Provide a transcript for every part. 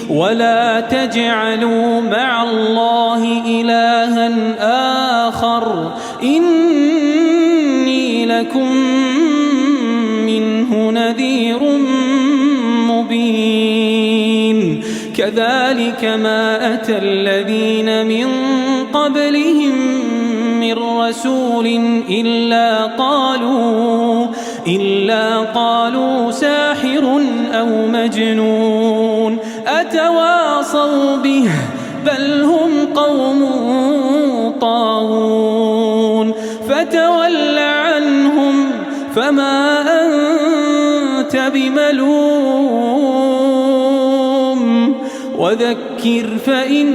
ولا تجعلوا مع الله إلها آخر إني لكم منه نذير مبين كذلك ما أتى الذين من قبلهم من رسول إلا قالوا ساحر أو مجنون أتواصوا به بل هم قوم طاغون فتول عنهم فما أنت بملوم وذكر فإن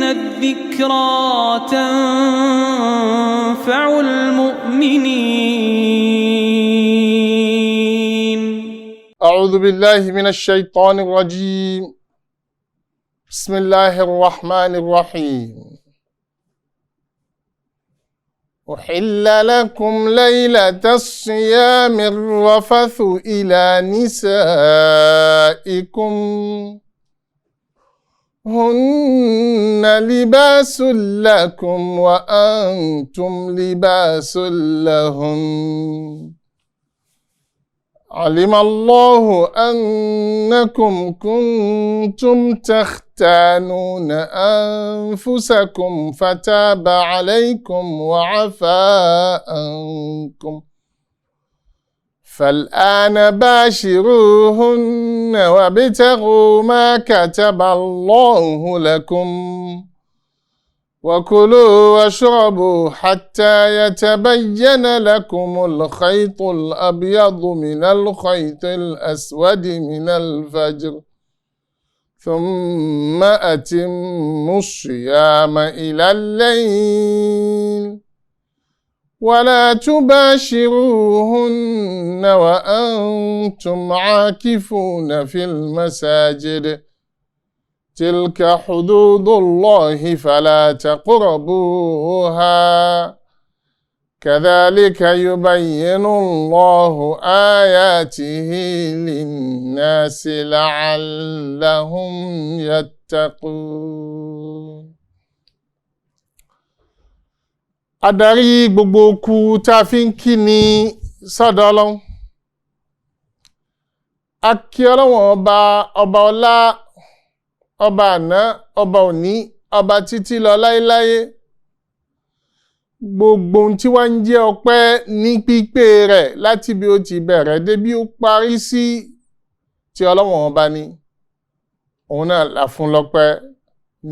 الذكرى تنفع المؤمنين. أعوذ بالله من الشيطان الرجيم. بسم الله الرحمن الرحيم. أحل لكم ليلة الصيام الرفث إلى نسائكم هن لباس لكم وأنتم لباس لهن علم الله أنكم كنتم تختانون أنفسكم فتاب عليكم وعفى عنكم فالآن باشروهن وابتغوا ما كتب الله لكم وكلوا واشربوا حتى يتبين لكم الخيط الأبيض من الخيط الأسود من الفجر ثم أتموا الصيام إلى الليل ولا تباشروهن وأنتم عاكفون في المساجد تلك حدود الله فلا تقربوها كذلك يبين الله آياته للناس لعلهم يتقون. Adarí gbogbo okú tá a fi ń kí ni sọ́dọ̀ Ọlọ́run. A kí Ọlọ́run ọba ọlá, ọba àná, ọba òní, ọba títí lọ láéláé. Gbogbo ohun tí wọ́n ń jẹ́ ọpẹ́ ní pípé rẹ̀ láti bí ó ti bẹ̀rẹ̀ dé bí ó parí sí ti Ọlọ́run ọba ni. Òun náà la fún lọ́pẹ́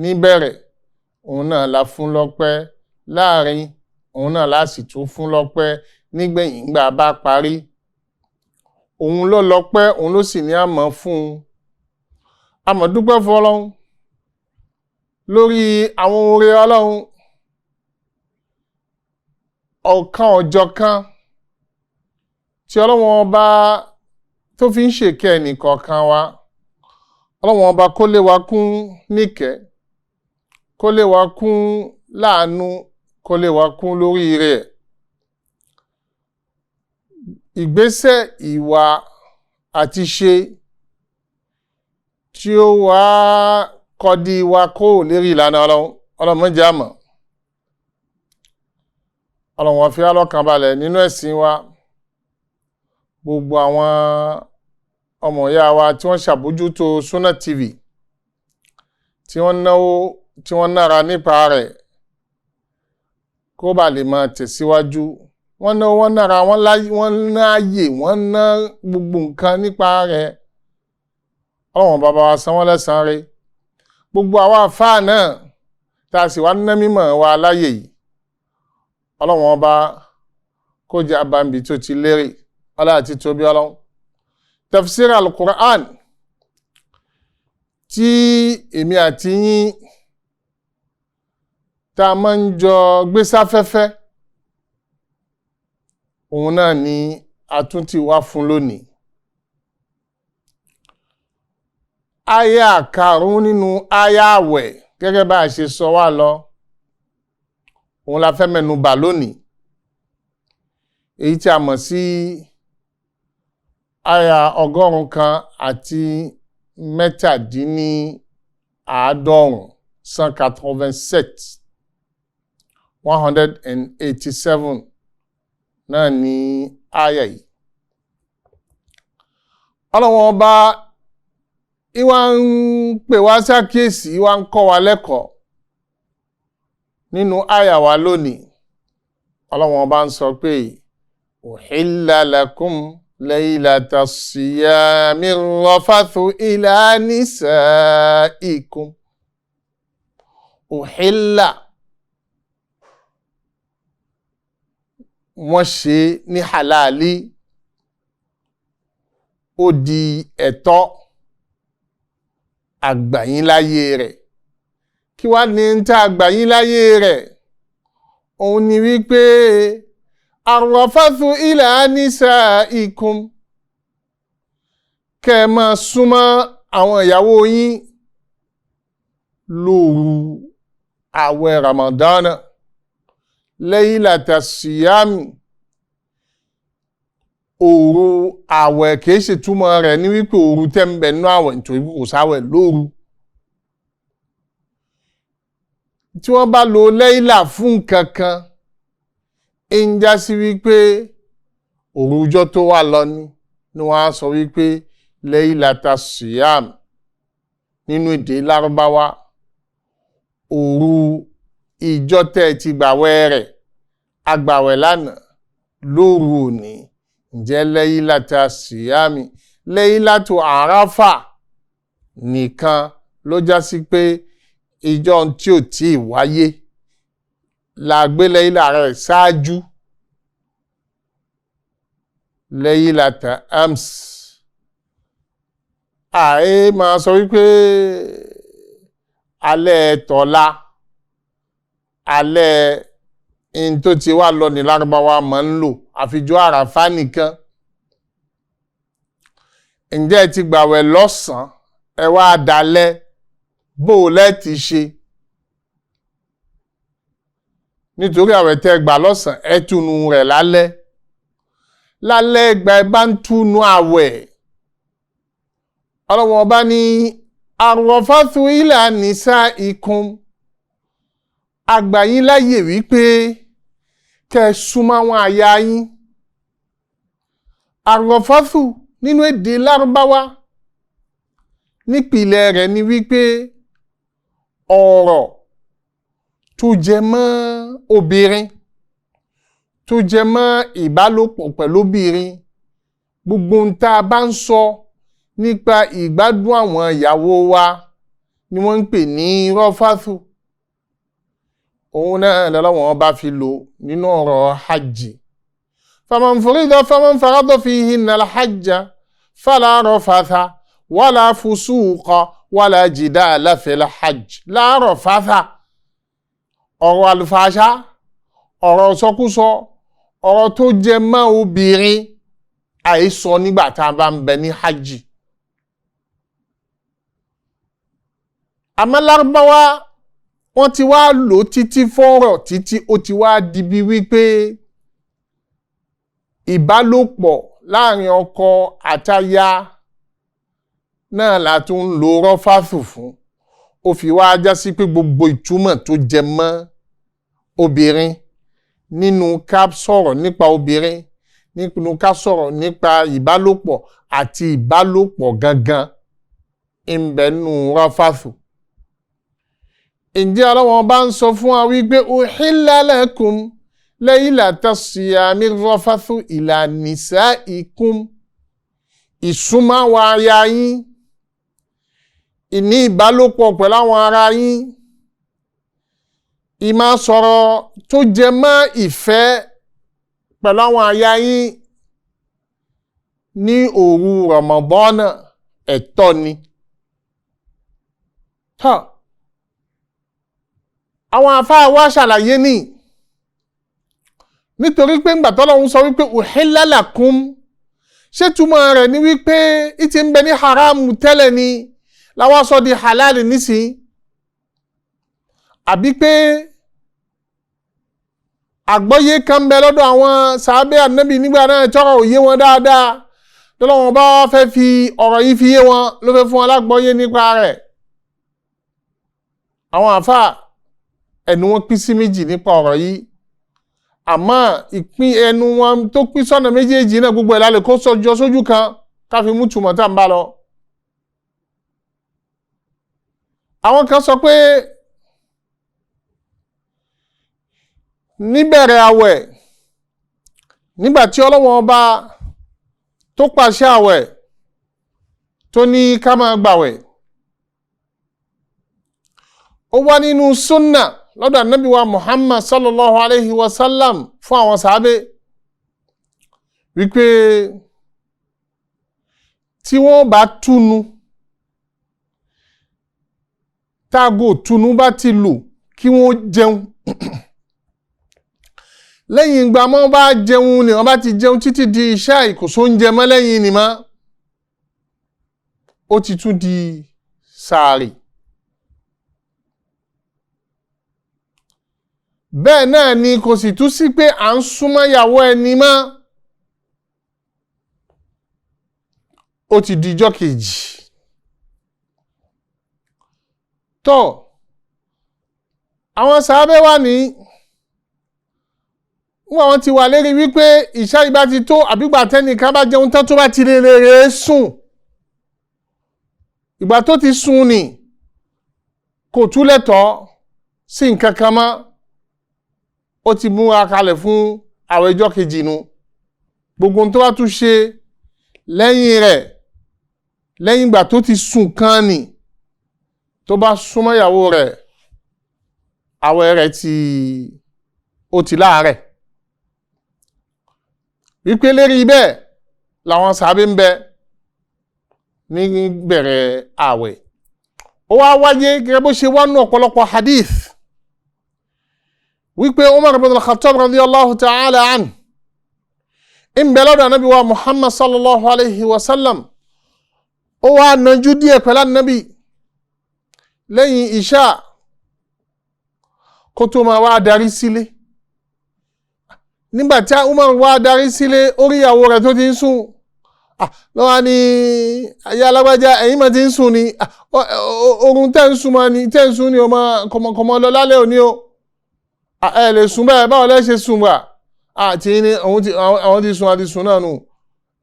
níbẹ̀rẹ̀, òun náà la fún lọ́pẹ́ láàrin, òun náà la sì tún fún lọ́pẹ́ nígbẹ̀yìn ìgbà bá parí. Òun ló lọ́pẹ́, òun ló sì ní àmọ́ fún un. A máa dúpẹ́ fún Ọlọ́run lórí àwọn oore Ọlọ́run ọ̀kan ọ̀jọ̀kan tí Ọlọ́run ọba tó fi ń ṣèkẹ́ ẹnìkọ̀ọ̀kan wa. Ọlọ́run ọba kó lé wa kún níkẹ́, kó lé wa kún láàánú, kó lé wa kún lórí rẹ̀. Ìgbésẹ̀, ìwà àti ṣe tí ó wá kọdí wa kó lérí ìlànà Ọlọ́run má jẹ́ á mọ̀. Ọlọ́run wá fi wá lọ́kàn balẹ̀ nínú ẹ̀sìn wa. Gbogbo àwọn ọmọ ìyá wa tí wọ́n ṣàbójútó Sunna TV, tí wọ́n náwó, tí wọ́n nára nípa rẹ̀ kó bá lè máa tẹ̀síwájú. Wọ́n náwó, wọ́n nára, wọ́n náàyè, wọ́n ná gbogbo nǹkan nípa rẹ̀. Ọlọ́run bàbá wa san wọ́n lẹ́san rẹ̀. Gbogbo àwa àfáà náà tá a sì wá ná mímọ̀ wa láyè yìí, Ọlọ́run ọba kó jẹ́ àbámbí tó ti lérè ọlá àti tóbi Ọlọ́run. Tafsir al-Qur'an tí èmi àti yín tá a máa ń jọ gbé sáfẹ́fẹ́, òun náà ni a tún ti wá fún lónìí. Aya karùn-ún nínú aya àwẹ̀ gẹ́gẹ́ bá a ṣe sọ wá lọ, òun la fẹ́ mẹ́nu bà lónìí. Èyí tí a mọ̀ sí aya 100 àti mẹ́tàdínníàádọ́rùn 187 187 náà ni àyà yìí. Ọlọ́run Ọba ìwà ń pè wá ṣàkíyèsí, ìwà ń kọ́ wa lẹ́kọ̀ọ́ nínú àyà wa lónìí. Ọlọ́run Ọba ń sọ pé uhilla lakum laylata siyami rafathu ila nisaikum. Uhilla, wọ́n ṣe ní halali, ó di ẹ̀tọ́ àgbàyín láyé rẹ̀. Kí wá ní ń tá àgbàyín láyé rẹ̀? Òun ni wípé arrafathu ila nisaikum, kẹ́ ẹ máa súnmọ́ àwọn ìyàwó yín lóru àwẹ̀ Ramadana, laylata siyami, òru àwẹ̀. Kìí ṣe túmọ̀ rẹ̀ ní wípé òru tẹ́ ń bẹ nínú àwẹ̀ nítorí kò sáwẹ̀ lóru. Tí wọ́n bá lo layla fún nǹkan kan, ń já sí wípé òru ọjọ́ tó wà lọ ni wọ́n á sọ wípé laylata siyam. Nínú èdè Lárúbáwá, òru ìjọ tẹ́ ti gbàwẹ̀ rẹ̀, agbàwẹ̀ lánàá, lóru òní, ǹjẹ́ laylata siyami. Laylatu Àráfà nìkan ló já sí pé ìjọ tí ò tí ì wáyé la gbé layla rẹ̀ ṣáájú. Laylata ams, àì máa sọ wípé alẹ́ tọ̀la, alẹ́ in tó ti wá lọ ní Lárúbáwá máa ń lò, àfijọ́ Àràfá nìkan. Ǹjẹ́ ẹ ti gbàwẹ̀ lọ́sàn-án, ẹ wá dalẹ́, bó lẹ́ ti ṣe? Nítorí àwẹ̀ tẹ́ gbà lọ́sàn-án, ẹ túnu rẹ̀ lálẹ́. Lálẹ́ ìgbà ẹ bá ń túnu àwẹ̀, Ọlọ́run Ọba ní arrafathu ila nisaikum, àgbàyín láyè wípé kẹ́ súnmọ́ àwọn aya yín. Arrafathu nínú èdè Lárúbáwá nípìlẹ̀ rẹ̀ ni wípé ọ̀rọ̀ tó jẹ mọ́ obìnrin, tó jẹ mọ́ ìbálòpọ̀ pẹ̀lú obìnrin. Gbogbo ń tá a bá ń sọ nípa ìgbádùn àwọn ìyàwó wa ni wọ́n ń pè ní rafathu. Òun náà lọ́wọ́n bá fi lò nínú ọ̀rọ̀ hajj. faman farada fihinna al-hajja fala rafatha wala fusuqa wala jidala fil hajj. La rafatha, ọ̀rọ̀ àlùfàṣà, ọ̀rọ̀ sọkúsọ, ọ̀rọ̀ tó jẹ mọ́ obìnrin àìsọ nígbà tá a bá ń bẹ ní hajj. Àmọ́ Lárúbáwá wọ́n ti wá lò títí fọ́rọ̀ títí ó ti wá di bí wípé ìbálòpọ̀ láàrin ọkọ àtaya náà la tún ń lo rọ́fàfù fún. Ó fi wá já sí pé gbogbo ìtumọ̀ tó jẹ mọ́ obìnrin, nínú ká sọ̀rọ̀ nípa obìnrin, nínú ká sọ̀rọ̀ nípa ìbálòpọ̀ àti ìbálòpọ̀ gangan, ń bẹ nínú rọ́fàfù. Ǹjẹ́ Ọlọ́run bá ń sọ fún wa wípé uhilla lakum laylata siyami rafathu ila nisaikum, ìsúnmọ́ àwọn aya yín, ìní ìbálòpọ̀ pẹ̀lú àwọn ara yín, ìmá sọ̀rọ̀ tó jẹ mọ́ ìfẹ́ pẹ̀lú àwọn aya yín ní òru Ramadana, ẹ̀tọ́ ni. Àwọn àfáà wá ṣàlàyé ní nítorí pé ńgbà t'Ọlọ́run sọ wípé uhilla lakum, ṣé túmọ̀ rẹ̀ ní wípé ìtì ń bẹ ní haramu tẹ́lẹ̀ ni láwọn sọ di halal nísìn, àbí pé àgbọ́yé kan bẹ lọ́dọ̀ àwọn sàábẹ́ ànábì nígbà náà tọ́rọ̀ òye wọn dáadáa lọ́lọ́wọ́n bá fẹ́ fi ọ̀rọ̀ yìí fi yé wọn ló fẹ́ fún alágbọ́yé nípa rẹ̀. Àwọn àfáà ẹnu wọn pín sí méjì nípa ọ̀rọ̀ yìí, àmọ́ ìpín ẹnu wọn tó pín sọ́nà méjèèjì náà gbogbo ẹ̀ la lè kó jọ sójú kan ká fi mú túmọ̀ tá ń bá lọ. Àwọn kan sọ pé níbẹ̀rẹ̀ àwẹ̀, nígbà tí Ọlọ́hun Ọba tó pàṣẹ àwẹ̀ tó ní ká máa gbàwẹ̀, ó wá nínú Sunna lọ́dọ̀ Ànábì wa Muhammad sallallahu alayhi wa sallam fún àwọn sàábé wípé tí wọ́n bá túnu, tágo túnu bá ti lù kí wọ́n jẹun. Lẹ́yìn ìgbà mọ́ bá jẹun ni wọ́n bá ti jẹun títí di ìṣá ìkòsó ń jẹ mọ́ lẹ́yìn ni mọ́, ó ti tún di sàárì. Bẹ́ẹ̀ náà ni kò sì tún sí pé à ń súnmọ́ ìyàwó ẹni mọ́, ó ti di ijọ́ kejì. Tọ́ àwọn sàábé wà ní wọ́n ti wà lérí wípé ìṣá ìbá ti tó àbígbà tẹ́nìkan bá jẹun tán tó bá ti lè sùn. Ìgbà tó ti sùn ni kò tún lẹ́tọ̀ọ́ sí nǹkan kan mọ́, ó ti múra kalẹ̀ fún àwẹ̀ ọjọ́ kejì nu. Gbogbo tó bá tún ṣe lẹ́yìn rẹ̀, lẹ́yìn ìgbà tó ti sùn kan ni, tó bá súnmọ́ ìyàwó rẹ̀, àwẹ̀ rẹ̀ ó ti láàárẹ̀. Wípé lérí bẹ́ẹ̀ làwọn sàábé ń bẹ ní bẹ̀rẹ̀ àwẹ̀. Ó wá wáyé gẹ́gẹ́ bó ṣe wá nínú ọ̀pọ̀lọpọ̀ hadith wípé Umar ibn al-Khattab radiyallahu ta'ala anhu ń bẹ lọ́dọ̀ Ànábì wa Muhammad sallallahu alayhi wa sallam. Ó wá nájú díẹ̀ pẹ̀lú Ànábì lẹ́yìn ìṣá kó tó máa wá darí sílé. Nígbàtí Umar wá darí sílé, orí ìyàwó rẹ̀ tó ti ń sùn. Lọ́wọ́ ni ayé alágbájá ẹ̀yin máa ti ń sùn ni, orun tẹ́ ń sùn ni ọmọ kọmọ lọ lálẹ́ òní o. Ẹ lè sùn bẹ́ẹ̀, báwo lẹ́ ṣe sùn gbà? Àti ní àwọn ti sùn àti sùn náà nù,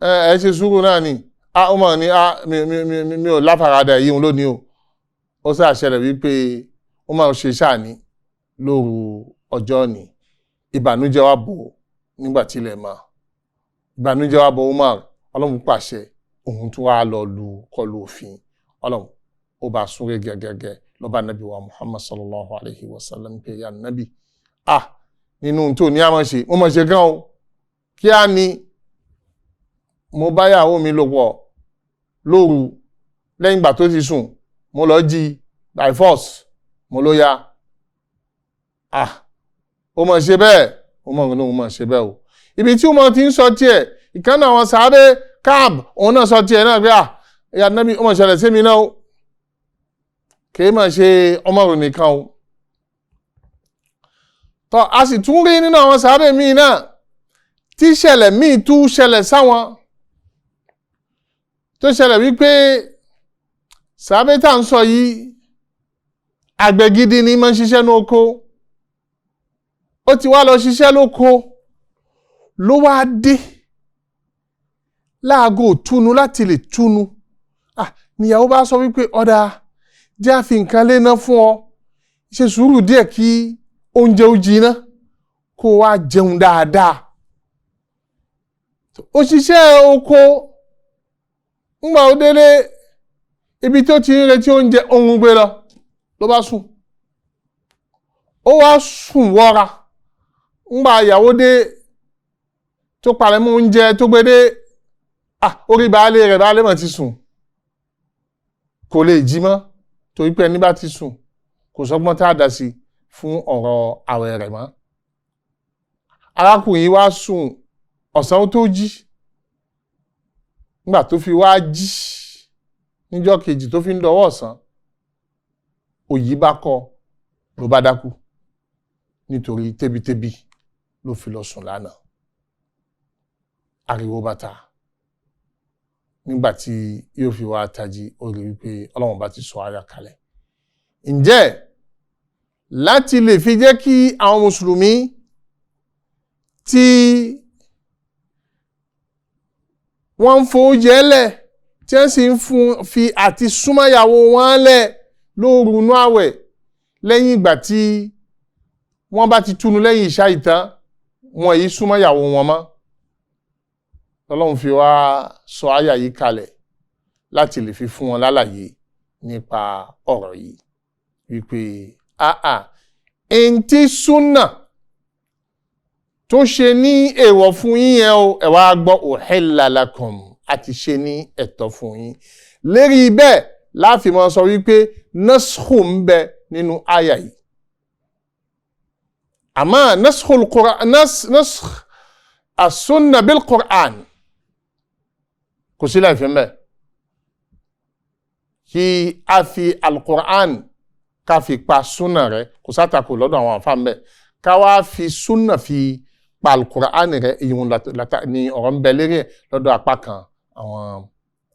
ẹ ṣe sùúrù náà ni. Umar ni mi ò láfaradà yìí lónìí o. Ó ṣàṣẹlẹ̀ wípé Umar ṣe ṣáàní lóru ọjọ́ ni, ìbànújẹ́ wá bò nígbà tí ilẹ̀ mọ́. Ìbànújẹ́ wá bò Umar, Ọlọ́run pàṣẹ òun tún wá lọ kọlu òfin Ọlọ́run. Ó bá súnré gẹ́gẹ́gẹ́ lọ bá Nábì wa Muhammad sallallahu alayhi wa sallam pé ya Nábì, nínú tó ní àmọ́ ṣe mo mọ̀ ṣe gan o, kí á ní mo bá yàwó mi lò pọ̀ lóru, lẹ́yìn ìgbà tó ti sùn mo lọ jí by force, mo ló ya. Ó mọ̀ ṣe bẹ́ẹ̀, ó mọ̀ ṣe bẹ́ẹ̀ o. Ibi tí ó mọ̀ ti ń sọ tiẹ̀, ìkànnà àwọn sàábé Káàb òun náà sọ tiẹ̀ náà pé ya Nábì, ó mọ̀ ṣẹlẹ̀ sí mi náà o, kìí mọ̀ ṣe Umaru nìkan o. Tọ́ a sì tún rí nínú àwọn sàábé míì náà tí ṣẹlẹ̀ míì tún ṣẹlẹ̀ sáwọn, tó ṣẹlẹ̀ wípé sàábé tá à ń sọ yìí àgbẹ̀ gidi ni máa ń ṣiṣẹ́ ní oko. Ó ti wá lọ ṣiṣẹ́ lóko, ló wá dé láago túnu láti lè túnu. Níyàwó bá sọ wípé ọ̀dà jẹ́ àfi nǹkan léná fún ọ, ṣe sùúrù díẹ̀ kí oúnjẹ ó jiná kó wá jẹun dáadáa. Ó ṣiṣẹ́ oko, ńgbà ó délé ibi tó ti ń retí oúnjẹ òun gbé ló bá sùn. Ó wá sùn wọ́ra. Ńgbà ìyàwó dé tó palẹ̀ mọ́ oúnjẹ tó gbé dé, orí baálé mọ̀ ti sùn, kò lè jí mọ́ torí pé ẹni bá ti sùn kò sọ́gbọ́n tá a dá sí fún ọ̀rọ̀ àwẹ̀ rẹ̀ mọ́. Arákùnrin wá sùn ọ̀sán tó jí. Nígbà tó fi wá jí níjọ́ kejì tó fi ń dọwọ́ ọ̀sán, òyì bá kọ ló bá dákú nítorí tébítébí ló fi lọ sùn lánàá. Ariwo bàtà. nígbàtí yóò fi wá tají ó rí wípé Ọlọ́run bá ti sọ àyà kalẹ̀. Ǹjẹ́ láti lè fi jẹ́ kí àwọn mùsùlùmí tí wọ́n ń fóúnjẹ lẹ̀ tí wọ́n sì ń fi àti súnmọ́yàwó wọn lẹ̀ lóru inú àwẹ̀ lẹ́yìn ìgbà tí wọ́n bá ti túnú lẹ́yìn ìṣá ìtàn wọn yìí súnmọ́yàwó wọn mọ́. Ọlọ́run fi wá sọ àyà yìí kalẹ̀ láti lè fi fún wọn lálàyé nípa ọ̀rọ̀ yìí wípé ẹni tí súnà tó ṣe ní èèwọ̀ fún yín yẹn o ẹ wá gbọ́ uhilla lakum àti ṣe ní ẹ̀tọ́ fún yín. Lérí bẹ́ẹ̀ láàfin máa sọ wípé naskhu ń bẹ nínú àyà yìí. Àmọ́ naskh as-sunna bil-Qur'an kò sí láì fi mẹ́. Kí a fi al-Qur'an ká fi pa súnà rẹ̀ kò sátakò lọ́dọ̀ àwọn àfáà mẹ́. Ká wá fi súnà fi pa al-Qur'an rẹ̀ ìyún ní ọ̀rọ̀ ń bẹ lérí ẹ̀ lọ́dọ̀ apá kan àwọn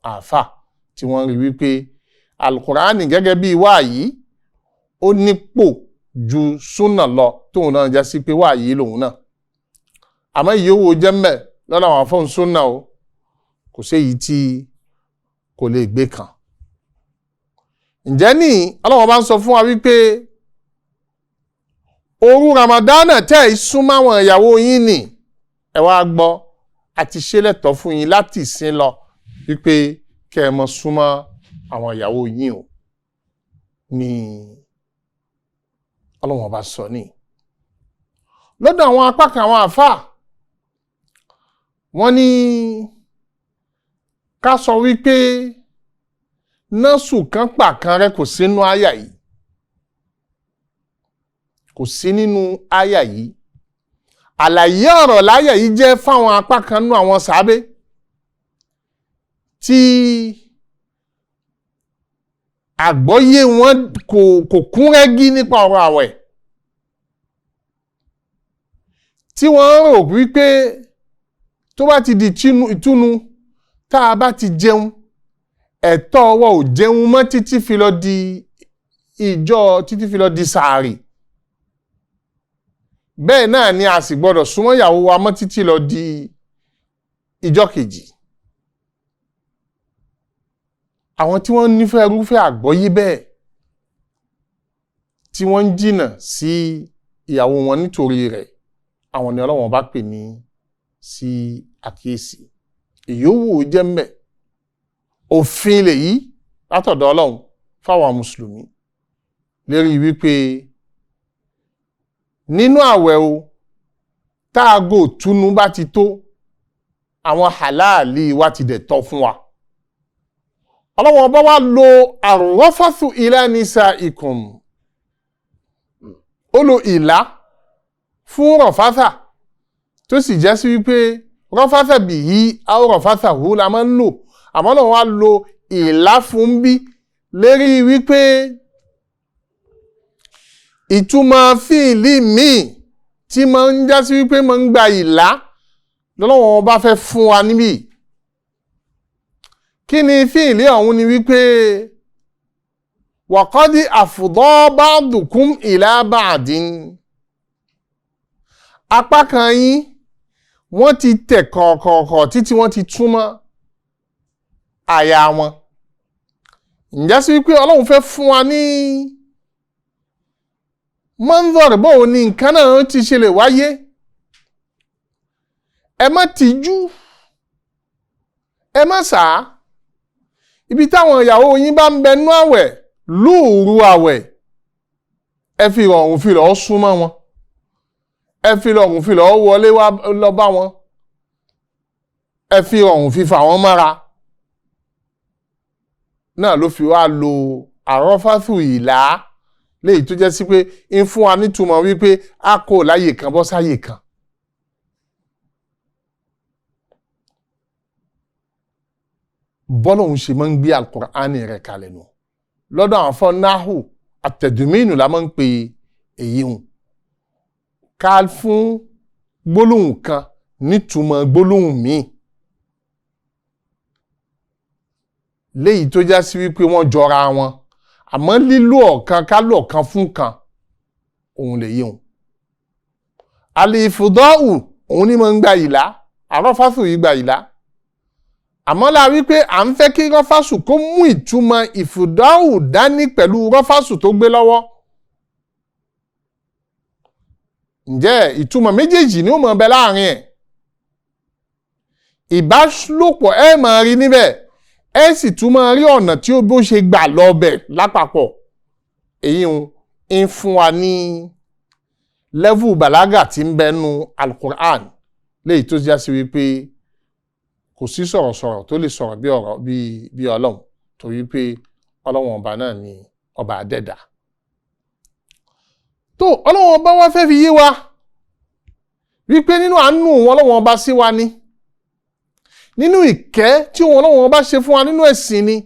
àfáà tí wọ́n rí wípé al-Qur'an gẹ́gẹ́ bí wáyí ó nípò ju súnà lọ tóun náà jẹ́ sí pé wáyí lòun náà. Àmọ́ ìyówó jẹ́ mẹ́ lọ́dọ̀ àwọn àfáà súnà o kò sí èyí tí kò lè gbé kan. Ǹjẹ́ ní Ọlọ́run bá ń sọ fún wa wípé òru Ramadana tẹ́ ìsúnmọ́ àwọn ìyàwó yín ni ẹ wá gbọ́ àti ṣe lẹ́tọ̀ọ́ fún yín láti ìsìn lọ wípé kẹ́ ẹ mọ súnmọ́ àwọn ìyàwó yín o ní Ọlọ́run bá sọ ní. Lọ́dọ̀ àwọn apá kan àwọn àfáà wọ́n ní ká sọ wípé násù kan pàkan rẹ kò sínú àyà yìí, kò sí nínú àyà yìí. Àlàyé ọ̀rọ̀ láyà yìí jẹ́ fáwọn apá kan nínú àwọn sàábé tí àgbọ́yé wọn kò kún rẹ́gí nípa ọ̀rọ̀ àwẹ̀, tí wọ́n rò wípé tó bá ti di ìtúnu tá a bá ti jẹun ẹ̀tọ́ ọwọ́ ò jẹun mọ́ títí fi lọ di sàárì. Bẹ́ẹ̀ náà ni a sì gbọ́dọ̀ súnmọ́ ìyàwó wa mọ́ títí lọ di ìjọ́ kejì. Àwọn tí wọ́n nífẹ̀ẹ́ irúfẹ́ àgbọ́yé bẹ́ẹ̀ tí wọ́n ń jìnà sí ìyàwó wọn nítorí rẹ̀ àwọn ni Ọlọ́run bá pè ní sí àkíyèsí. Ìyówó jẹ́ mẹ́ òfin lè yí látọ̀dọ̀ Ọlọ́run fáwọn mùsùlùmí lérí wípé nínú àwẹ̀ o táàgò túnú bá ti tó àwọn hàláàlì wa ti dẹ̀ tọ́ fún wa. Ọlọ́run bá wá lo ar-rafathu ila nisaikum, ó lo ìlà fún rọ̀fáfà tó sì jẹ́ sí wípé rọ̀fáfà bihi aw rafathahu la máa ń lò, àmọ́ Ọlọ́run wá lo ìlà fún bí lérí wípé ìtumọ̀ fíìlì míì tí ma ń já sí wípé ma ń gba ìlà lọ́lọ́wọ́n bá fẹ́ fún wa níbí. Kí ni fíìlì ọ̀hún ni wípé wa qad afdha ba'dukum ila ba'din, apá kan yín wọ́n ti tẹ̀ kọ̀ọ̀kọ̀ọ̀kọ̀ títí wọ́n ti túmọ̀ àyà wọn. Ǹjẹ́ sí wípé Ọlọ́run fẹ́ fún wa ní manzor bó ní nǹkan náà ti ṣe lè wáyé. Ẹ má tìjú, ẹ má sá. Ibi táwọn ìyàwó yín bá ń bẹnú àwẹ̀ lóòru àwẹ̀, ẹ fi rọrùn fi lọ súnmọ́ wọn, ẹ fi rọrùn fi lọ wọlé wá lọ bá wọn, ẹ fi rọrùn fi fà wọ́n mára. Náà ló fi wá lo àrọ́fáfù ìlà léyìí tó jẹ́ sí pé ń fún wa nítumọ̀ wípé a kò láyè kan bọ́ sáyè kan. Bọ́lọ́hun ṣe máa ń gbé al-Qur'ani rẹ̀ kalẹ̀ nù. Lọ́dọ̀ àwọn fọ́n náhù àtẹ̀dùmínù la máa ń pe èyí hùn. Ká fún gbólóhùn kan nítumọ̀ gbólóhùn míì. léyìí tó já sí wípé wọ́n jọra wọn àmọ́ lílò ọ̀kan ká lò ọ̀kan fún kan òun lè yí òun. Àlìfùdọ́ù òun ní máa ń gba ìlà àrọ́fásù yìí gba ìlà àmọ́ la wípé à ń fẹ́ kí rọ́fásù kó mú ìtumọ̀ ìfùdọ́ù dání pẹ̀lú rọ́fásù tó gbé lọ́wọ́. Ǹjẹ́ ìtumọ̀ méjèèjì ni ó mọ̀ bẹ láàrin ẹ̀? Ìbálòpọ̀ ẹ máa rí níbẹ̀ ẹ sì tún máa rí ọ̀nà tí ó bó ṣe gbà lọ́bẹ̀ lápapọ̀. Èyí ń fún wa ní lẹ́vù bàlágà tí ń bẹnu Al-Qur'an léyìí tó já sí wípé kò sí sọ̀rọ̀sọ̀rọ̀ tó lè sọ̀rọ̀ bí ọ̀rọ̀ bí Ọlọ́run torí pé Ọlọ́run ọba náà ni ọba adẹ́dà. Tó Ọlọ́run ọba wá fẹ́ fi yé wa wípé nínú àánú wọn Ọlọ́run ọba sí wa ni, nínú ìkẹ́ tí wọn Ọlọ́run ọba ṣe fún wa nínú ẹ̀sìn ni.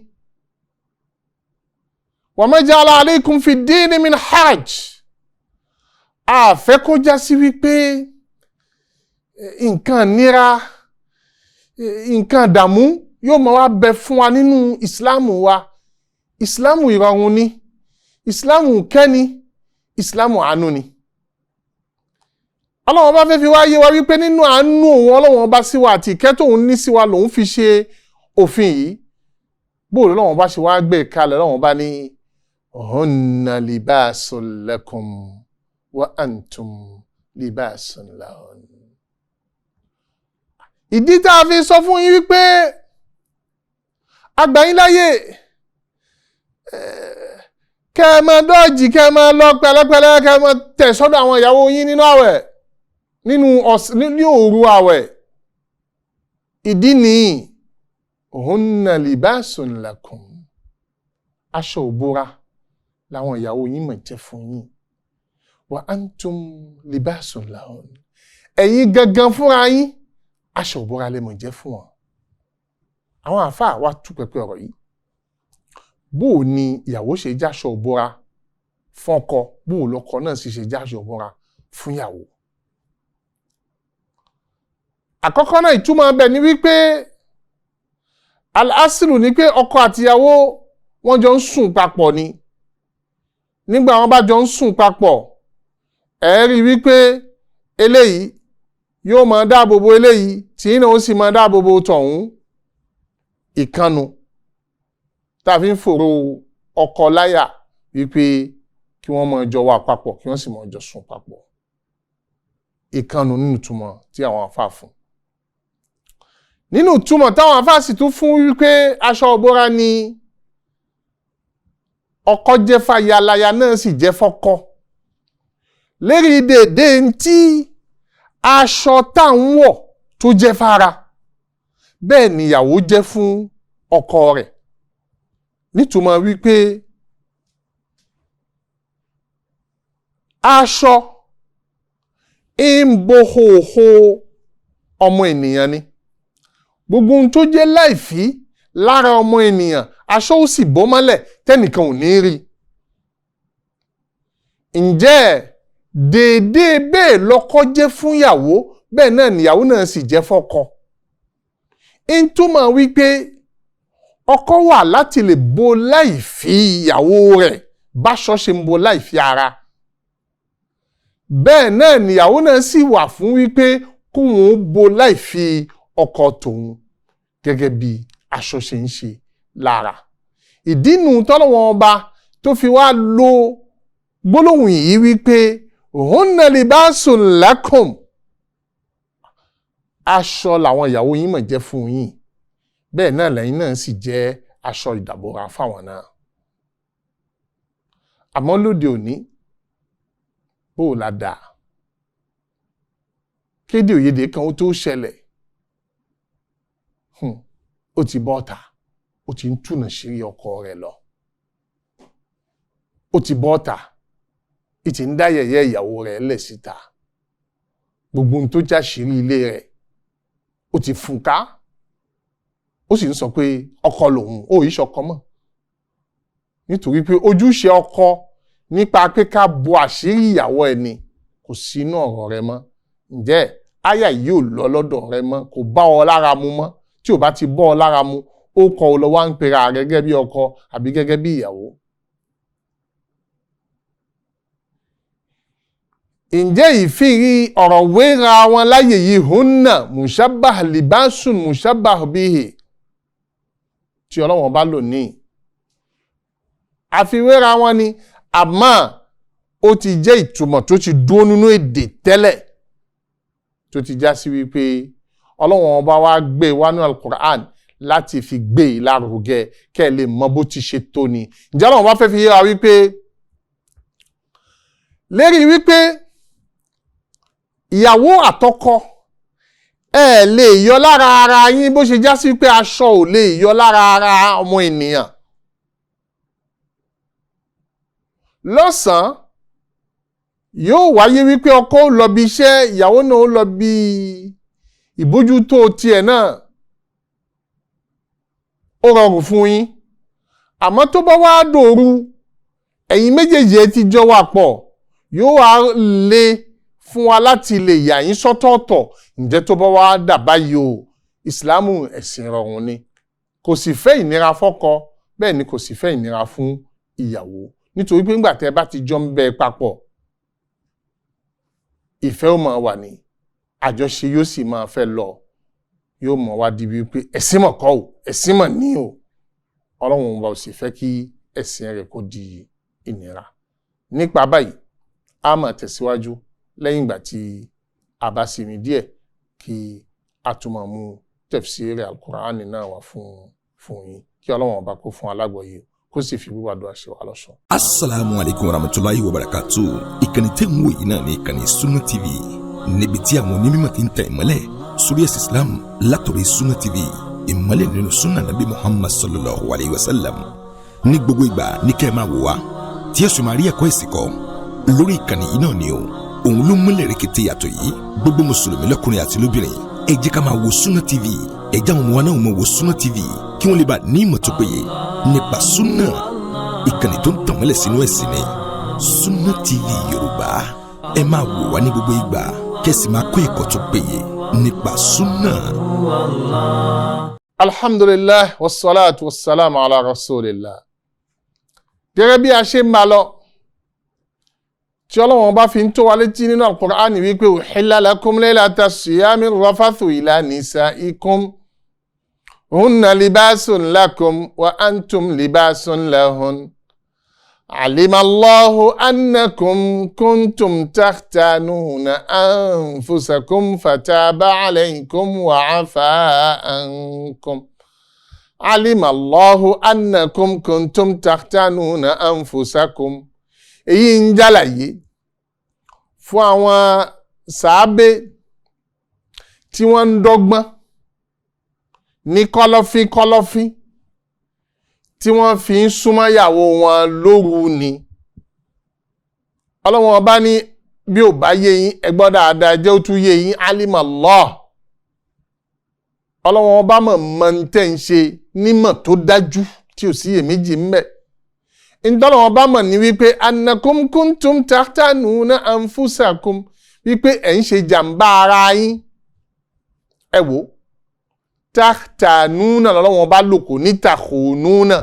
Wa ma ja'ala alaykum fi ddini min haraj. A fẹ́ kó já sí wípé nǹkan nira, nǹkan dàmú yóò máa wá bẹ fún wa nínú ìsìláàmù wa. Ìsìláàmù ìrọ̀rùn ni, ìsìláàmù kẹ́ni, ìsìláàmù àánú ni. Ọlọ́run bá fẹ́ fi wá yé wa wípé nínú àánú òun Ọlọ́run bá sí wa àti ìkẹ́ tóun ní sí wa lòun fi ṣe òfin yìí. Bóòlù Ọlọ́run bá ṣe wá gbé kalẹ̀ Ọlọ́run bá ní hunna libasun lakum wa antum libasun lahun. Ìdí tá a fi sọ fún yín wípé àgbà yín láyé kẹ́ ẹ máa dọ́ọ̀jì, kẹ́ ẹ máa lọ pẹ̀lẹ́pẹ̀lẹ́, kẹ́ ẹ máa tẹ̀ sọ́dọ̀ àwọn ìyàwó yín nínú àwẹ̀, ní òru àwẹ̀. Ìdí nìyí hunna libasun lakum. Aṣọ òbora làwọn ìyàwó yín máa jẹ́ fún yín. Wa antum libasun lahun. Ẹ̀yin gangan fúnra yín aṣọ òbora lè mọ̀ jẹ́ fún wọn. Àwọn àfáà wá tú pẹpẹ ọ̀rọ̀ yìí. Bó ni ìyàwó ṣe jáṣọ òbora fún ọkọ, bó lọkọ náà sì ṣe jáṣọ òbora fún ìyàwó. Àkọ́kọ́ náà ìtumọ̀ bẹ̀ ni wípé al-aslu ni pé ọkọ àti ìyàwó wọ́n jọ ń sùn papọ̀ ni. Nígbà wọ́n bá jọ ń sùn papọ̀, ẹ rí wípé eléyìí yóò máa dáàbò bo eléyìí tí iná ó sì máa dáàbò bo tọ̀hún. Ìkànnù tàbí ń fòrò ọkọ láyà wípé kí wọ́n máa jọ wà papọ̀ kí wọ́n sì máa jọ sùn papọ̀. Ìkànnù nínú ìtumọ̀ tí àwọn àfáà fún. Nínú ìtumọ̀ táwọn àfáà sì tún fún wípé aṣọ òbora ni ọkọ jẹ́ fàyà, láya náà sì jẹ́ fọ́kọ. Lérí dèdè tí aṣọ tá ń wọ̀ tó jẹ́ fara, bẹ́ẹ̀ nìyàwó jẹ́ fún ọkọ rẹ̀. Nítumọ̀ wípé aṣọ ń bo hòhò ọmọ ènìyàn ni. Gbogbo ohun tó jẹ́ láìfí lára ọmọ ènìyàn aṣọ ó sì bó mọ́lẹ̀ tẹ́nìkan ò ní rí. Ǹjẹ́ dédé bẹ́ẹ̀ lọ́kọ jẹ́ fún ìyàwó, bẹ́ẹ̀ náà nìyàwó náà sì jẹ́ fọ́kọ. ń túmọ̀ wípé ọkọ wà láti lè bo láìfí ìyàwó rẹ̀ báṣọ ṣe ń bo láìfí ara. Bẹ́ẹ̀ náà nìyàwó náà sì wà fún wípé kóun bo láìfí ọkọ tòun gẹ́gẹ́ bí aṣọ ṣe ń ṣe lára. Ìdínú tọ́lọ́wọ́n ọba tó fi wá lo gbólóhùn yìí wípé hunna libasun lakum. Aṣọ làwọn ìyàwó yín máa jẹ́ fún yín, bẹ́ẹ̀ náà lẹ́yìn náà sì jẹ́ aṣọ ìdàbòrà fáwọn náà. Àmọ́ lóde òní bó la dà, kéde òyedè kan ó tó ṣẹlẹ̀, ó ti bọ́ta, ó ti ń túnà ṣírí ọkọ rẹ̀ lọ. Ó ti bọ́ta, ìtì ń dá yẹ̀yẹ́ ìyàwó rẹ̀ lẹ̀ síta. Gbogbo ohun tó já ṣírí ilé rẹ̀ ó ti fún ká. Ó sì ń sọ pé ọkọ lòun, ó yìí ṣọkọ mọ́. Nítorí pé ojúṣe ọkọ nípa pé ká bo àṣírí ìyàwó ẹni kò sí inú ọ̀rọ̀ rẹ̀ mọ́. Ǹjẹ́ àyà yìí ò lọ lọ́dọ̀ rẹ̀ mọ́, kò bá ọ lára mu mọ́. Tí ò bá ti bọ́ ọ lára mu, ó kọ lọ wá ń pera gẹ́gẹ́ bí ọkọ àbí gẹ́gẹ́ bí ìyàwó. ǹjẹ́ ìfìrí ọ̀rọ̀ wéra wọn láyè yìí hunna mushabbah libasun mushabbah bihi tí Ọlọ́run bá lò ní àfiwéra wọn ni àmọ́ ó ti jẹ́ ìtumọ̀ tó ti dúró nínú èdè tẹ́lẹ̀ tó ti já sí wípé Ọlọ́run ọba wá gbé wá nínú Al-Qur'an láti fi gbé lárugẹ kẹ́ lè mọ bó ti ṣe tó ni. ǹjẹ́ Ọlọ́run bá fẹ́ fi yéra wípé lérí wípé ìyàwó àtọkọ ẹ lè yọ lára ara yín bó ṣe já sí pé aṣọ ò lè yọ lára ara ọmọ ènìyàn. lọ́sàn-án yóò wáyé wípé ọkọ ó lọ bí iṣẹ́ ìyàwó náà ó lọ bí ìbójútó tiẹ̀ náà ó rọrùn fún yín. àmọ́ tó bá wá dòru ẹ̀yin méjèèjì ẹ ti jọ wà pọ̀ yóò wá lé fún wa láti lè yà yín sọ́tọ̀ọ̀tọ̀. ǹjẹ́ tó bá wá dà báyìí o ìsìlámù ẹ̀sìn rọrùn ni kò sì fẹ́ ìnira fọ́kọ bẹ́ẹ̀ ni kò sì fẹ́ ìnira fún ìyàwó nítorí pé ńgbà tẹ́ bá ti jọ ń bẹ papọ̀ ìfẹ́ ó máa wà ní àjọṣe yóò sì máa fẹ́ lọ yóò mọ̀ wá di wípé ẹ̀sìn mọ̀ kọ́ ò ẹ̀sìn mọ̀ ní o Ọlọ́run ọba ò sì fẹ́ kí ẹ̀sìn rẹ̀ kó di ìnira. nípa báyìí a máa tẹ̀síwájú lẹ́yìn ìgbà tí a bá sinmi díẹ̀ kí a tún máa mú tafsiri Al-Qur'ani náà wá fún yín kí Ọlọ́run ọba kó fún alágbọ̀ọ́yé kó sì fi wíwádùn àṣẹ wa lọ́ṣọ̀ọ́. Assalamu alaikum warahmatullahi wabarakatuh. ìkànnì tẹ́ ń wò yìí náà ní ìkànnì Sunna TV níbi tí àwọn onímọ̀ ti ń tẹ ìmọ́lẹ̀ sórí ẹ̀sìn Islam látọ̀rí Sunna TV ìmọ́lẹ̀ nínú sunna nabi Muhammad sallallahu alayhi wa sallam. ní gbogbo ìgbà ní kẹ́ ẹ máa wò wá tí ẹ sì máa rí ẹ̀kọ́ ẹ̀sìn kọ́ lórí ìkànnì yìí náà ni o. òun ló múlẹ̀ rẹ̀kẹ̀tẹ̀ yàtọ̀ yìí gbogbo mùsùlùmí lọ́kùnrin àti lóbìnrin ẹ jẹ́ ká máa wo Sunna TV ẹ jẹ́ àwọn ọmọ wa náà máa wo Sunna TV kí wọ́n lè bá ní ìmọ̀ tó péye nípa sunna ìkànnì tó ń tàn mọ́lẹ̀ sínú ẹ̀sìn ni Sunna TV Yorùbá ẹ máa wò wá ní gbogbo ìgbà kẹ́sì máa kó ẹ̀kọ́ tó péye nípa sunna. alhamdulillah wassalatu wassalamu ala rasulillah. gẹ́gẹ́ bí a ṣe ń bá lọ tí Ọlọ́run bá fi ń tó wa létí nínú Al-Qur'ani wípé uhilla lakum laylata siyami rafathu ila nisaikum hunna libasun lakum wa antum libasun lahun علم الله أنكم كنتم تختانون أنفسكم فتاب عليكم وعفى عنكم علم الله أنكم كنتم تختانون أنفسكم. èyí ń jàlàyé fún àwọn sàábé tí wọ́n ń dọ́gbọ́n ní kọ́lọ́fín tí wọ́n fi ń súnmọ́ ìyàwó wọn lóru ni. Ọlọ́run ọba ní bí ò bá yé yín ẹ gbọ́ dáadáa jẹ́ ó tún yé yín alima Allah. Ọlọ́run ọba mọ̀ ń tẹ́ ń ṣe nímọ̀ tó dájú tí ò sí iyèméjì ń bẹ. Ọlọ́run ọba mọ̀ ní wípé annakum kuntum tahtanuna anfusakum wípé ẹ̀ ń ṣe jàǹbá ara yín. ẹ wò tahtanuna lọ́lọ́run ọba lò kò ní takhununa.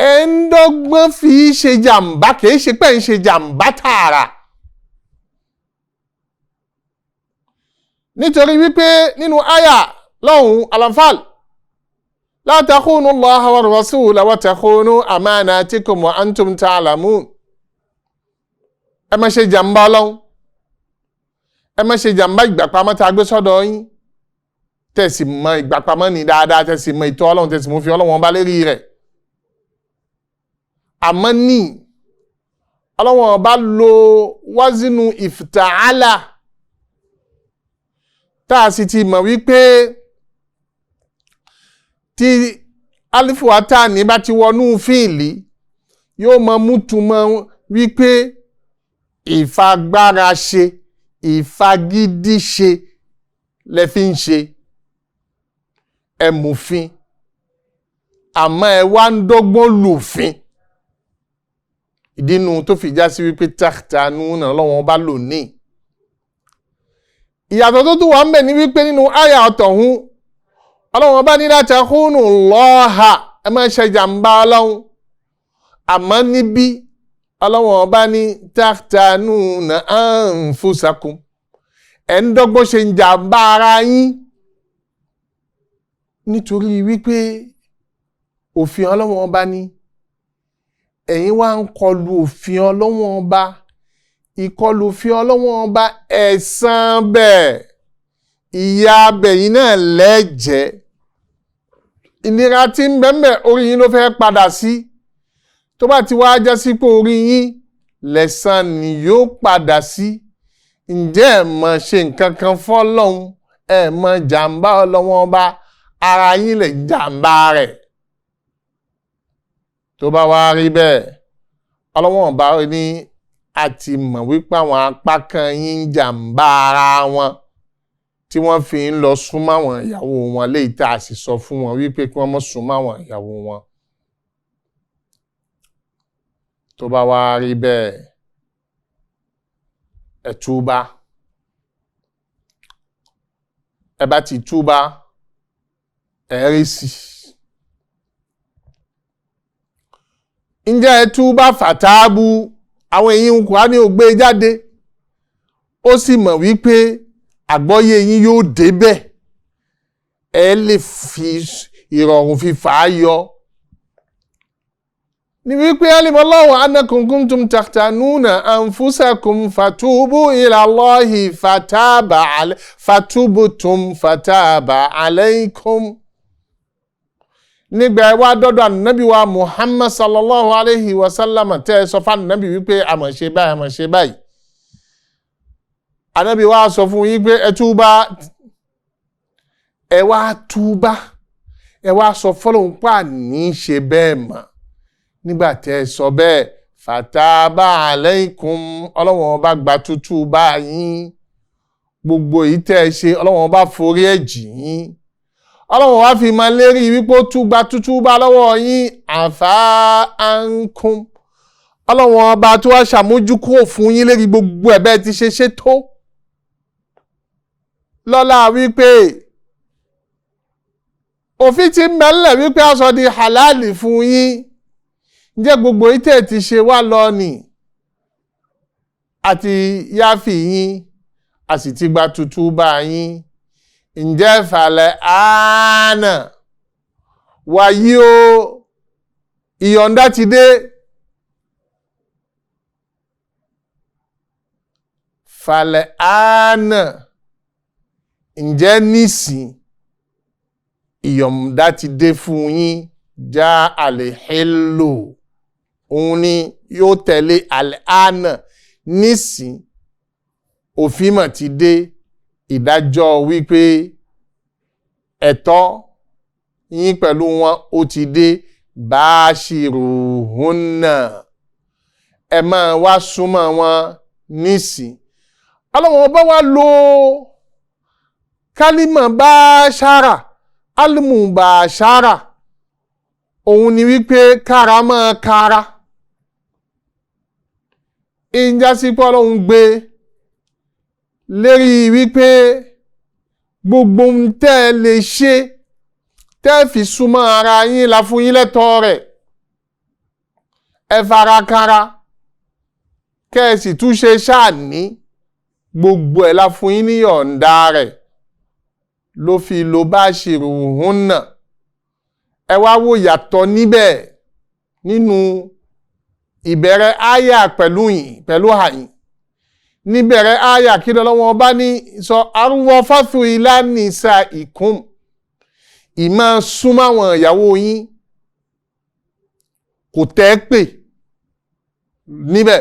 ẹ ń dọ́gbọ́n fi ṣe jàǹbá kìí ṣe pé ń ṣe jàǹbá tààrà. nítorí wípé nínú àyà lọ́hùn Al-Anfal la takhunu Allaha wa rasula wa takhunu amanatikum wa antum ta'lamun. ẹ má ṣe jàǹbá Ọlọ́hun ẹ má ṣe jàǹbá ìgbàpamọ́ tá a gbé sọ́dọ̀ yín tẹ̀sí mọ ìgbàpamọ́ ní dáadáa tẹ̀sí mọ ìtọ́ Ọlọ́run tẹ̀sí mọ fi Ọlọ́run ọba lérí rẹ̀. àmọ́ ní Ọlọ́run ọba lo wázínú ìfìtàálà tá a sì ti mọ̀ wípé tí alifu atani bá ti wọnú fíìlì yóò mọ mútumọ̀ wípé ìfagbára ṣe ìfagídí ṣe lẹ fi ń ṣe ẹmùfin àmọ́ ẹ wá ń dọ́gbọ́n lòfin. ìdínú tó fi já sí wípé tahtanuna lọ́wọ́n bá lò ní. ìyàtọ̀ tó tún wà ń bẹ ní wípé nínú àyà ọ̀tọ̀hún Ọlọ́run bá ní la takhunu Allaha ẹ má ṣe jàmbá Ọlọ́run àmọ́ níbí Ọlọ́run bá ní takhtanuna anfusakum ẹ̀ ń dọ́gbọ́n ṣe ń jàmbá ara yín nítorí wípé òfin Ọlọ́run bá ní ẹ̀yin wá ń kọlu òfin Ọlọ́run bá ìkọlù òfin Ọlọ́run bá ẹ̀san bẹ́ẹ̀ ìyà bẹ̀yìn náà lẹ́jẹ̀ ìnira tí ń bẹ́ẹ̀ orí yín ló fẹ́ padà sí tó bá ti wá jẹ́ sípò orí yín lẹ́san ni yóò padà sí ǹjẹ́ ẹ̀ mọ̀ ṣe nǹkan kan fọ́lọ́hun ẹ̀ mọ̀ jàǹbá Ọlọ́run bá ara yín lè jàǹbá rẹ̀ tó bá wá rí bẹ́ẹ̀ Ọlọ́run bá ní a ti mọ̀ wípé àwọn apá kan yín ń jàǹbá ara wọn tí wọ́n fi ń lọ súnmọ́ àwọn ìyàwó wọn léyìí tá a sì sọ fún wọn wípé kí wọ́n má súnmọ́ àwọn ìyàwó wọn tó bá wá rí bẹ́ẹ̀ ẹ túbá ẹ bá ti túbá ẹ rí sí ǹjẹ́ ẹ túbá fàtáàbù àwọn èyí ń Kùránì ò gbé jáde ó sì mọ̀ wípé àgbọ́yé yín yóò débẹ̀ ẹ lè fi ìrọ̀rùn fi fà á yọ ní wípé alimallahu annakum kuntum takhtanuna anfusakum fatubu ila Allahi fatubtum fataba alaykum nígbà ẹ wá dọ́dọ̀ ànábì wa Muhammad sallallahu alayhi wa sallam tẹ́ sọ fún ànábì wípé àmọ̀ ṣe báyìí ànábì wa sọ fún yín pé ẹ túbá ẹ wá túbá ẹ wá sọ fọ́lọ́hun pà ní ṣe bẹ́ẹ̀ mọ́ nígbà tẹ́ sọ bẹ́ẹ̀ fataba alaykum Ọlọ́run bá gba tútúbá yín gbogbo èyí tẹ́ ṣe Ọlọ́run bá forí ẹ̀ jì yín Ọlọ́run wá fi máa lérí wípé ó túbá lọ́wọ́ yín àfá ankum Ọlọ́run ọba tó wá ṣàmójúkúrò fún yín lérí gbogbo ẹ̀bẹ̀ ti ṣe tó lọ́lá wípé òfin ti mẹ́lẹ̀ wípé a sọ di halali fún yín jẹ́ gbogbo ìtẹ̀ ti ṣe wá lọ nì àti yáfì yín a sì ti gba tútúbá yín ǹjẹ́ fàlẹ̀ àánà wàyí o ìyọ̀ǹda ti dé fàlẹ̀ àánà ǹjẹ́ nísìn ìyọ̀ǹda ti dé fún yín já àlèhélò òun ni yóò tẹ̀lé àlẹ́ àánà nísìn òfin mà ti dé ìdájọ́ wípé ẹ̀tọ́ yín pẹ̀lú wọn ó ti dé bashiruhunna ẹ máa wá súnmọ́ wọn nísìn Ọlọ́run bá wá lo kálímà báṣára almubashara òun ni wípé kára máa kára ìjásípọ̀ Ọlọ́run gbé lérí wípé gbogbo ń tẹ́ lè ṣe tẹ́ fi súnmọ́ ara yín la fún yín lẹ́tọ̀ọ́ rẹ̀ ẹ farakara kẹ́ẹ̀sì tún ṣe ṣáàní gbogbo ẹ̀ la fún yín ní yọ̀ǹda rẹ̀ ló fi lo bashiruhunna ẹ wá wò yàtọ̀ níbẹ̀ nínú ìbẹ̀rẹ̀ áyà pẹ̀lú àyìn níbẹ̀rẹ̀ áyà kí lọ́wọ́ bá ní sọ arúwọ́ fáfù ilá nìsa ìkún ìmá súnmọ́ àwọn ìyàwó yín kò tẹ́ pè níbẹ̀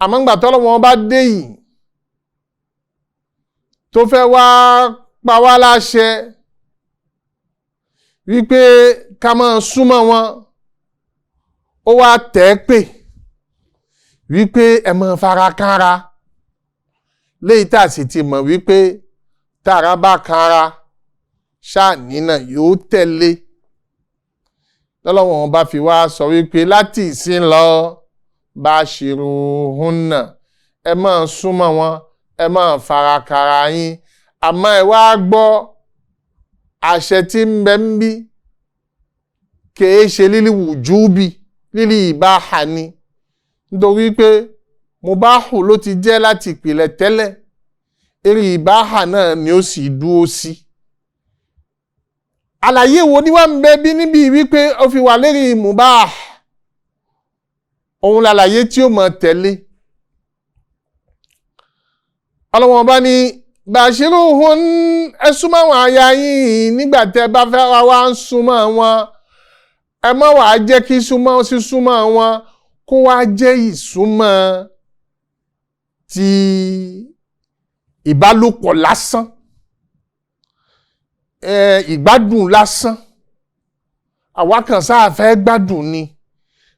àmọ́ngbà tọ́lọ́wọ́ bá dé yìí tó fẹ́ wá pa wá láṣẹ wípé ká máa súnmọ́ wọn ó wá tẹ́ pè wípé ẹ máa fara kánra léyìí tá sì ti mọ̀ wípé tára bá kánra ṣáàní náà yóò tẹ̀lé lọ́lọ́wọ́n bá fi wá sọ wípé láti ìsìn lọ bashiruhunna ẹ máa súnmọ́ wọn ẹ má farakara yín àmọ́ ẹ wá gbọ́ àṣẹ tí ń bẹ ń bí kìí ṣe lílì wùjúbì lílì ìbáhà ni nítorí pé mubahu ló ti jẹ́ láti ìpìlẹ̀ tẹ́lẹ̀ eré ìbáhà náà ni ó sì dúró sí. àlàyé wo ni wá ń bẹ bí níbi wípé ó fi wà lérí mubah òun làlàyé tí ó mọ̀ tẹ̀lé. ọlọ́wọ́n bá ní bashiruhun ẹ súnmọ́ àwọn aya yín nígbà tẹ́ bá fẹ́ wá ń súnmọ́ wọn ẹ má wàá jẹ́ kí sísúnmọ́ wọn kó wá jẹ́ ìsúnmọ́ ti ìbálòpọ̀ lásán ìgbádùn lásán àwa kan sáà fẹ́ gbádùn ni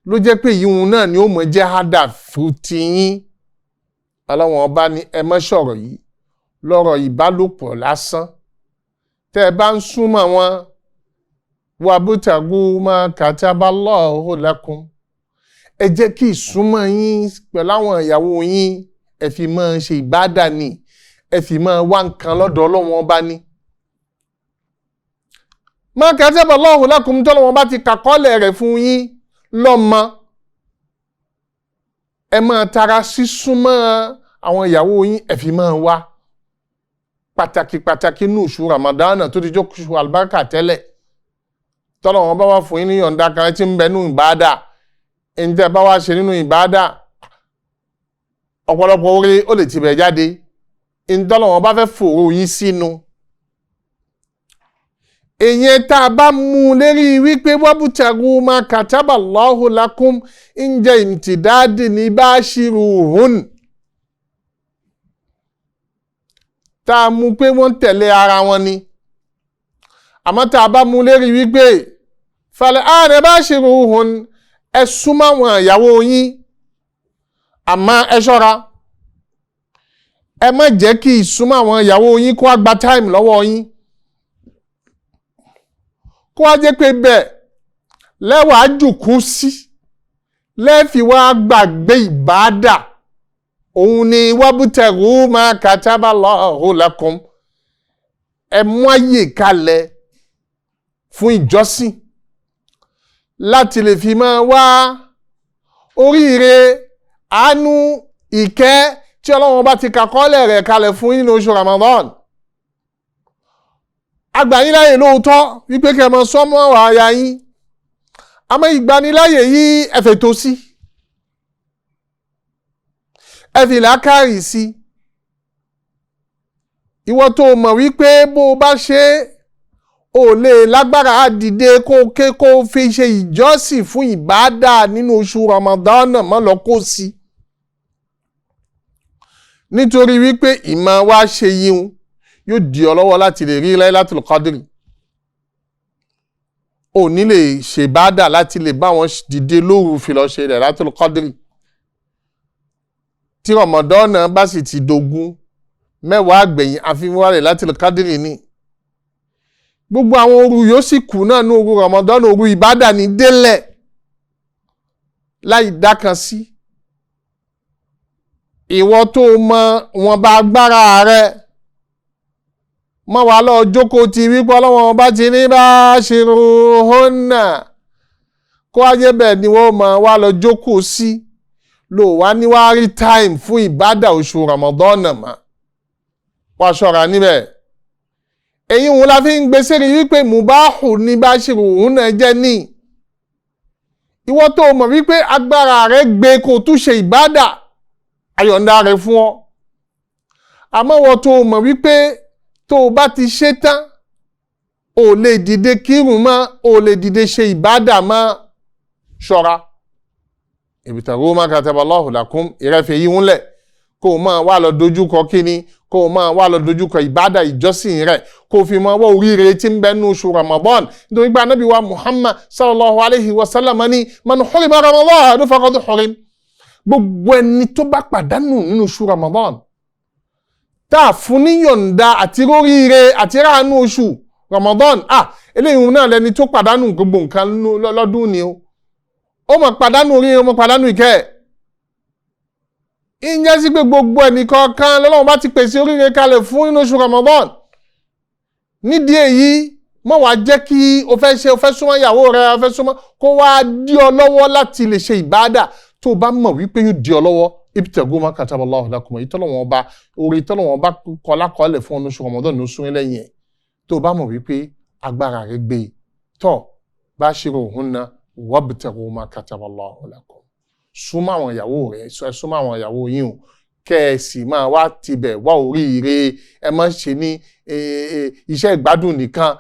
ló jẹ́ pé ìyún náà ni ó mọ̀ jẹ́ hádà fún tiyín. ọlọ́wọ́n bá ní ẹ má sọ̀rọ̀ yìí lọ́rọ̀ ìbálòpọ̀ lásán tẹ́ ẹ bá ń súnmọ́ wọn wabtagu ma kataballahu lakum ẹ jẹ́ kí ìsúnmọ́ yín pẹ̀lú àwọn ìyàwó yín ẹ fi máa ṣe ìbádà ni ẹ fi máa wá nǹkan lọ́dọ̀ Ọlọ́run bá ní. ma kataballahu lakum tọ́lọ́wọ́n bá ti kàkọ́lẹ̀ rẹ̀ fún yín lọ́mọ ẹ máa tara sísúnmọ́ àwọn ìyàwó yín ẹ fi máa wá pàtàkì nínú oṣù Ramadana tó ti jókòó oṣù àlùbáríkà tẹ́lẹ̀ tọ́lọ́wọ́n bá wá fún yín ní yọ̀ǹda kan tí ń bẹ nínú ìbáadà ẹni tẹ́ bá wá ṣe nínú ìbáadà ọ̀pọ̀lọpọ̀ oore ó lè tibẹ̀ jáde ẹni tọ́lọ́wọ́n bá fẹ́ fòrò yín sínú. èyàn tá a bá mú lérí wípé wabtagu ma kataballahu lakum ń jẹ́ ìmtìdáàdì ní bashiruhun tá a mú pé wọ́n tẹ̀lé ara wọn ni àmọ́ tá a bá mú lérí wípé falẹ̀ ààrẹ bashiruhun ẹ súnmọ́ àwọn ìyàwó yín àmọ́ ẹ ṣọ́ra ẹ má jẹ́ kí ìsúnmọ́ àwọn ìyàwó yín kó wá gba táìmù lọ́wọ́ yín kó wá jẹ́ pé bẹ́ẹ̀ lẹ́wàá jùkú sí lẹ́ẹ̀fì wá gbàgbé ìbádà òun ni wabtagu ma kataballahu lakum ẹ mú àyè kalẹ̀ fún ìjọsìn láti lè fi máa wá oríire àánú ìkẹ́ tí Ọlọ́run bá ti kàkọ́lẹ̀ rẹ̀ kalẹ̀ fún nínú oṣù Ramadan. agbàyínláyè lóòótọ́ wípé kẹ́ mọ sọ́mọ́ àyà yín àmọ́ ìgbaniláyè yìí ẹ fètò sí ẹ fi làákàrí sí. ìwọ tó mọ̀ wípé bó o bá ṣe ò lè lágbára dìde kó fi ṣe ìjọsìn fún ìbádà nínú oṣù Ramadan mọ́ lọ kó sí. nítorí wípé ìmọ̀ wa ṣe yíun yóò di ọ lọ́wọ́ láti lè rí Laylatul Qadri. ò ní lè ṣe ìbádà láti lè bá wọn dìde lóru fi lọ ṣe Laylatul Qadri. tí Ramadan bá sì ti dogun mẹ́wàá àgbẹ̀yìn àfihàn Laylatul Qadri ni. gbogbo àwọn òru yóò sì kù náà ní òru Ramadan òru ìbádà ní délẹ̀ láì dákan sí. ìwọ tó mọ wọn bá agbára rẹ mọ wà lọ jókòó ti wípé Ọlọ́wọ́n bá ti ní bashiruhunna kó ayé bẹ́ẹ̀ ni wọ́n mọ wà lọ jókòó sí lò wá níwárí time fún ìbádà oṣù Ramadan mọ́ wá ṣọ́ra níbẹ̀. èyí wọn la fi ń gbèsè rí wípé mubahu ní bashiruhunna jẹ́ ní. ìwọ tó mọ̀ wípé agbára rẹ gbé kó tún ṣe ìbádà ayọ̀ǹda rẹ̀ fún ọ. àmọ́ wọ́n tó mọ̀ wípé tó o bá ti ṣe tán o lè dìde kírun mọ́ o lè dìde ṣe ìbádà mọ́ ṣọ́ra. ibtagu ma kataballahu lakum ìrẹ́fẹ̀ yìí ń lẹ̀ kó o máa wá lọ dojúkọ kíni kó o máa wá lọ dojúkọ ìbádà ìjọsìn rẹ̀ kó o fi máa wá oríire tí ń bẹ nínú oṣù Ramadan nítorí pé Ànábì wa Muhammad sallallahu alayhi wa sallam ní man hurima Ramadan faqad hurim. gbogbo ẹni tó bá pàdánù nínú oṣù Ramadan tá a fún ní yọ̀ǹda àti róríire àti ráàánú oṣù Ramadan eléyìí náà lẹni tó pàdánù gbogbo nǹkan lọ́dún ni ó mọ̀ pàdánù oríire ó mọ̀ pàdánù ìkẹ́ ìjẹ́ sí pé gbogbo ẹnìkọ̀ọ̀kan lọ́lọ́run bá ti pèsè oríire kalẹ̀ fún inú oṣù Ramadan nídìí èyí mọ́ wá jẹ́ kí o fẹ́ súnmọ́ ìyàwó rẹ o fẹ́ súnmọ́ kó wá dí ọ lọ́wọ́ láti lè ṣe ìbádà tó bá mọ̀ wípé yóò dí ọ lọ́wọ́ ibtaghu ma kataballahu lakum ìtọ́lọ́wọ́n bá orí ìtọ́lọ́wọ́n bá kọlákọọ́lẹ̀ fún ọ̀nà oṣù Ramadan ní oṣù lẹ́yìn ẹ̀ tó bá mọ̀ wípé agbára rẹ gbé tọ́ bashiruhunna wabtaghu ma kataballahu lakum súnmọ́ àwọn ìyàwó rẹ̀ súnmọ́ àwọn ìyàwó yín o kẹ́ẹ̀sì máa wá tibẹ̀ wá oríire ẹ má ṣe ní iṣẹ́ ìgbádùn nìkan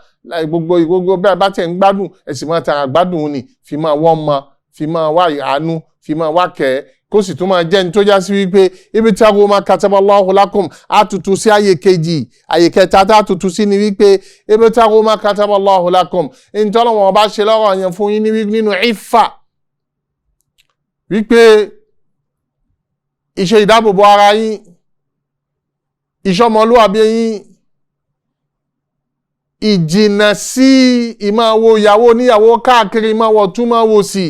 gbogbo bẹ́ẹ̀ bá tẹ̀ ń gbádùn ẹ sì máa tara gbádùn ni fi máa wọ́n mọ fi máa wá àánú fi máa wá kẹ́ kó sì tún máa jẹ́ ní tó já sí wípé ibtaghu ma kataballahu lakum àtútù sí àyè kejì àyè kẹta tá àtútù sí ni wípé ibtaghu ma kataballahu lakum ìtọ́lọ́wọ́n bá ṣe lọ́rọ̀ yẹn fún yín nínú ìfà wípé iṣẹ́ ìdáàbòbò ara yín ìṣọmọlúwàbí yín ìjìnà sí ìmáwo ìyàwó níyàwó káàkiri ìmáwọ̀ tún máa wò sí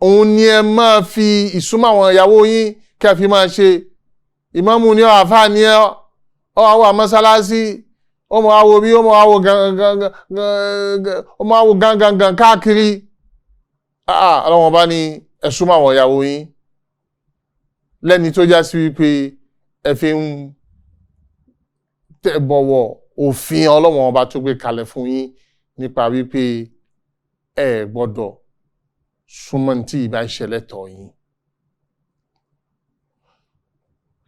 òun ni ẹ máa fi ìsúnmọ́ àwọn ìyàwó yín kẹfì máa ṣe ìmáàmù ní àfáà ní ọ àwọ̀ mọ́sálásí ó mọ̀ àwọ̀ bí ó mọ̀ àwọ̀ gangan káàkiri ọlọ́wọ́n bá ní ẹ súnmọ́ àwọn ìyàwó yín lẹ́ni tó já sí wípé ẹ fi ń tẹ̀bọ̀wọ̀ òfin ọlọ́wọ́n ọba tó gbé kalẹ̀ fún yín nípa wípé ẹ gbọ́dọ̀ súnmọ́ tí ìbá ìṣẹ̀lẹ̀ tọ̀ yín.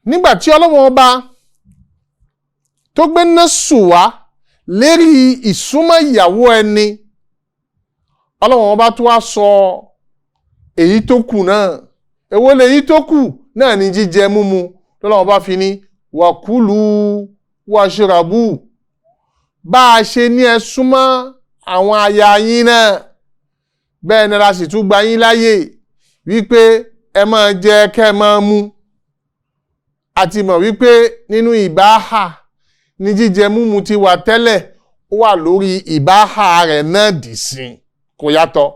nígbà tí ọlọ́wọ́n ọba tó gbé násù wá lérí ìsúnmọ́ ìyàwó ẹni ọlọ́wọ́n ọba tó wá sọ èyí tó kù náà èwo lèyí tó kù náà ní jíjẹ múmu lọ́lọ́wọ́n ọba fi ní wàkúlù wàṣírabù bá a ṣe ní ẹ súnmọ́ àwọn aya yín náà bẹ́ẹ̀ ni la sì tún gba yín láyè wípé ẹ máa jẹ kẹ́ ẹ máa mu àti mọ̀ wípé nínú ìbáhà ní jíjẹ múmu ti wà tẹ́lẹ̀ ó wà lórí ìbáhà rẹ̀ náà dì sí kò yàtọ̀.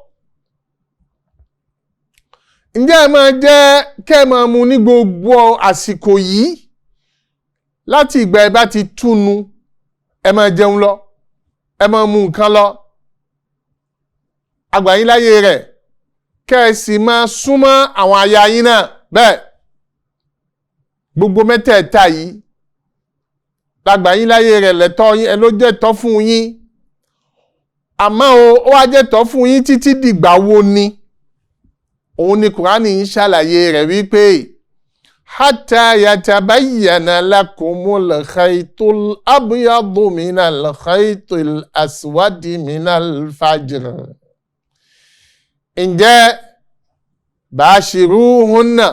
ǹjẹ́ ẹ máa jẹ kẹ́ ẹ máa mu ní gbogbo àsìkò yìí láti ìgbà ẹ bá ti túnu ẹ máa jẹun lọ ẹ máa mu nǹkan lọ àgbàyín láyé rẹ̀ kẹ́ ẹ sì máa súnmọ́ àwọn aya yín náà bẹ́ẹ̀ gbogbo mẹ́tẹ̀ẹ̀ta yìí lágbàyín láyé rẹ̀ lẹ́tọ́ yín ẹ ló jẹ́ tọ́ fún yín àmọ́ ó wá jẹ́ tọ́ fún yín títí dìgbà wo ni òun ni Kùránì ń ṣàlàyé rẹ̀ wípé hatta yatabayyana lakumul khaytul abyadu minal khaytil aswadi minal fajr. ǹjẹ́ bashiruhunna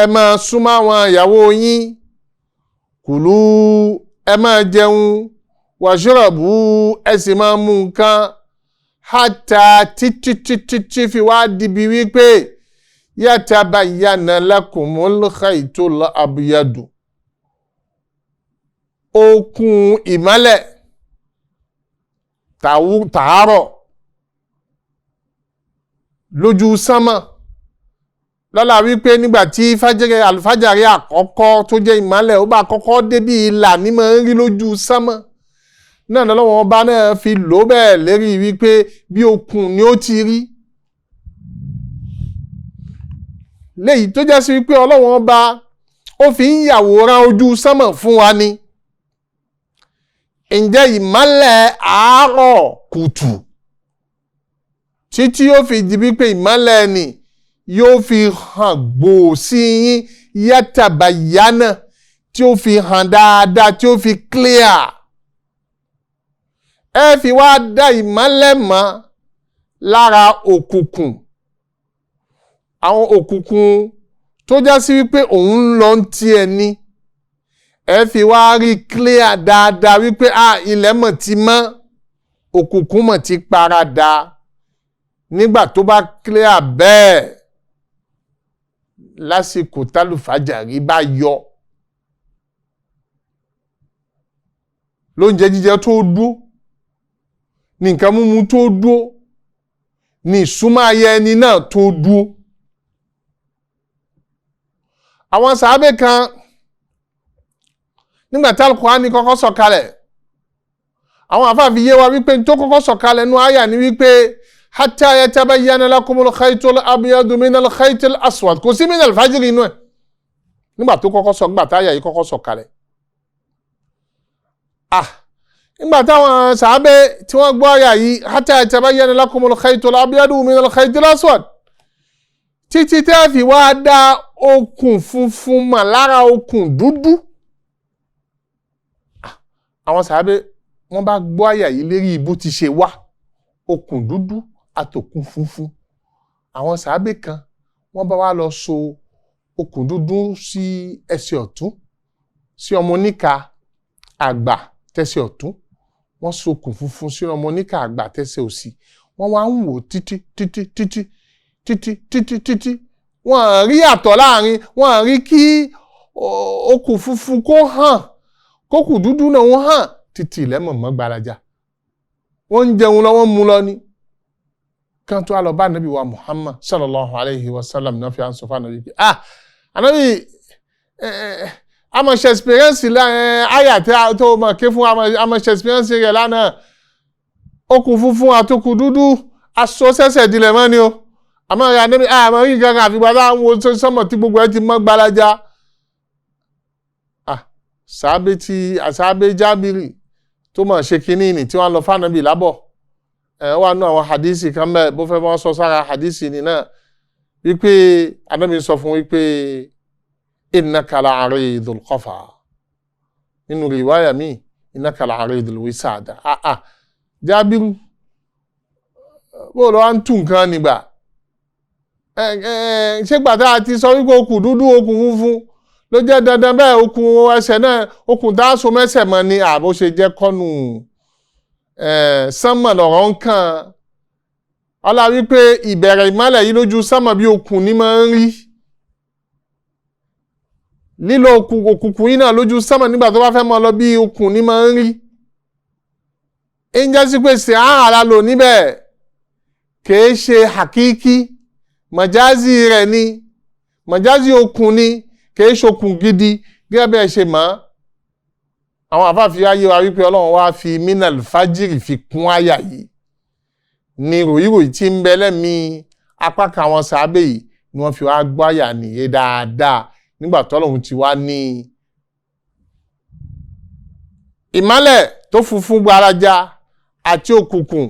ẹ máa súnmọ́ àwọn ìyàwó yín kùlú ẹ máa jẹun washrabu ẹ sì máa mú nǹkan hatta títí fi wá dibi wípé yatabayyana lakumul khaytul abyadu okùn ìmọ́lẹ̀ tàárọ̀ lójú sánmà lọ́la wípé nígbàtí alfajari àkọ́kọ́ tó jẹ́ ìmọ́lẹ̀ ó bá kọ́kọ́ débi ìlà ní máa ń rí lójú sánmà náà lọ́wọ́n ọba náà fi lò bẹ́ẹ̀ lérí wípé bí okùn ni ó ti rí léyìí tó jẹ́ sí wípé ọlọ́wọ́n ọba ó fi ń yàwòrán ojú sánmà fún wa ni ǹjẹ́ ìmọ́lẹ̀ àárọ̀ kùtù títí yóò fi di wípé ìmọ́lẹ̀ ni yóò fi hàn gbòò sí yín yatabayyana tí ó fi hàn dáadáa tí ó fi clear ẹ fi wá dá ìmọ́lẹ̀ mọ́ lára òkùnkùn àwọn òkùnkùn tó já sí wípé òun ń lọ ti ẹni ẹ fi wá rí clear dáadáa wípé ilẹ̀ mọ̀ ti mọ́ òkùnkùn mọ̀ ti parada nígbà tó bá clear bẹ́ẹ̀ lásìkò tálùfájàrí bá yọ lóúnjẹ jíjẹ tó dúó ní nǹkan múmu tó dúó ní ìsúnmọ́ ayé ẹni náà tó dúó àwọn sàábé kan nígbà tí Al-Qur'ani kọ́kọ́ sọ̀kalẹ̀ àwọn àfáà fi yé wa wípé tó kọ́kọ́ sọ̀kalẹ̀ nú àyà ni wípé hatta yatabayyana lakumul khaytul abyadu minal khaytil aswad kò sí minal fajri inú ẹ̀ nígbà tó kọ́kọ́ sọ nígbà táyà yìí kọ́kọ́ sọ̀kalẹ̀ nígbà táwọn sàábé tí wọ́n gbọ́ àyà yìí hatta yatabayyana lakumul khaytul abyadu minal khaytil aswad títí tẹ́ fi wá dá okùn funfun mọ̀ lára okùn dúdú àwọn sàábé wọ́n bá gbọ́ àyà yìí lérí bó ti ṣe wá okùn dúdú àtòkùn funfun àwọn sàábé kan wọ́n bá wá lọ so okùn dúdú sí ẹsẹ̀ ọ̀tún sí ọmọ oníka àgbà tẹ́sẹ̀ ọ̀tún wọ́n so okùn funfun sí ọmọ oníka àgbà tẹ́sẹ̀ òsì wọ́n wá ń wò títí wọ́n rí àtọ̀ láàrin wọ́n rí kí okùn funfun kó hàn kókùn dúdú náà wọ́n hàn títí ilẹ̀ mọ̀mọ́ gbalaja wọ́n ń jẹun lọ wọ́n mú lọ ní kan tó a lọ bá nàbí wa Muhammad sallallahu alayhi wa sallam náà fi à ń sọ fún ànàbí pé ànàbí àmọ̀ ṣe experience àyà tó mọ̀ ké fún àmọ̀ ṣe experience rẹ̀ lánàá okùn funfun àtòkùn dúdú aṣọ sẹ́sẹ̀ dilẹ̀ mọ́ ni o àmọ́ ìyá nàbí àmọ́ yìí gangan àfìgbà táwọn wo sọ́mọ̀ tí gbogbo ẹ ti mọ́ gbalaja sàábé Jábìrì tó mọ̀ ṣe kínní ni tí wọ́n lọ fánàbì lábọ̀ wà nú àwọn hadisi kan bẹ́ẹ̀ bó fẹ́ wọ́n sọ sára hadisi ni náà wípé Ànábì sọ fún wípé innaka la'aridul qafa nínú rìwáyà mi innaka la'aridul wisada Jábìrì bó lọ wá ń tún nǹkan nígbà ṣé gbàtà àti sọ wípé okùn dúdú okùn funfun ló jẹ́ dandan bẹ́ẹ̀ okùn ẹsẹ̀ náà okùn dáàsó mẹ́sẹ̀ mọ́ ni àbó ṣe jẹ́ kọ́nù sánmọ̀ lọ̀rọ̀ ń kàn ọlá wípé ìbẹ̀rẹ̀ ìmọ́lẹ̀ yìí lójú sánmọ̀ bí okùn ní máa ń rí lílo òkùnkùn yìí náà lójú sánmọ̀ nígbà tó bá fẹ́ mọ́ lọ bí okùn ní máa ń rí ń jẹ́ sí pé ṣe àhàrà lò níbẹ̀ kìí ṣe hakiki mọ̀jáàzì rẹ̀ ni mọ̀jáàzì okùn ni kìí ṣokùn gidi gẹ́gẹ́ bẹ́ẹ̀ ṣe mọ́ àwọn àfáàfi ayé wa wípé Ọlọ́run wá fi minal fajiri fi kún àyà yìí ni ròyìnròyìn tí ń bẹ lẹ́mìí apá kan àwọn sàábé yìí ni wọ́n fi wá gbọ́ àyà nìyé dáadáa nígbà tọ́lọ́run ti wá ní ìmọ́lẹ̀ tó funfun gbaraja àti òkùnkùn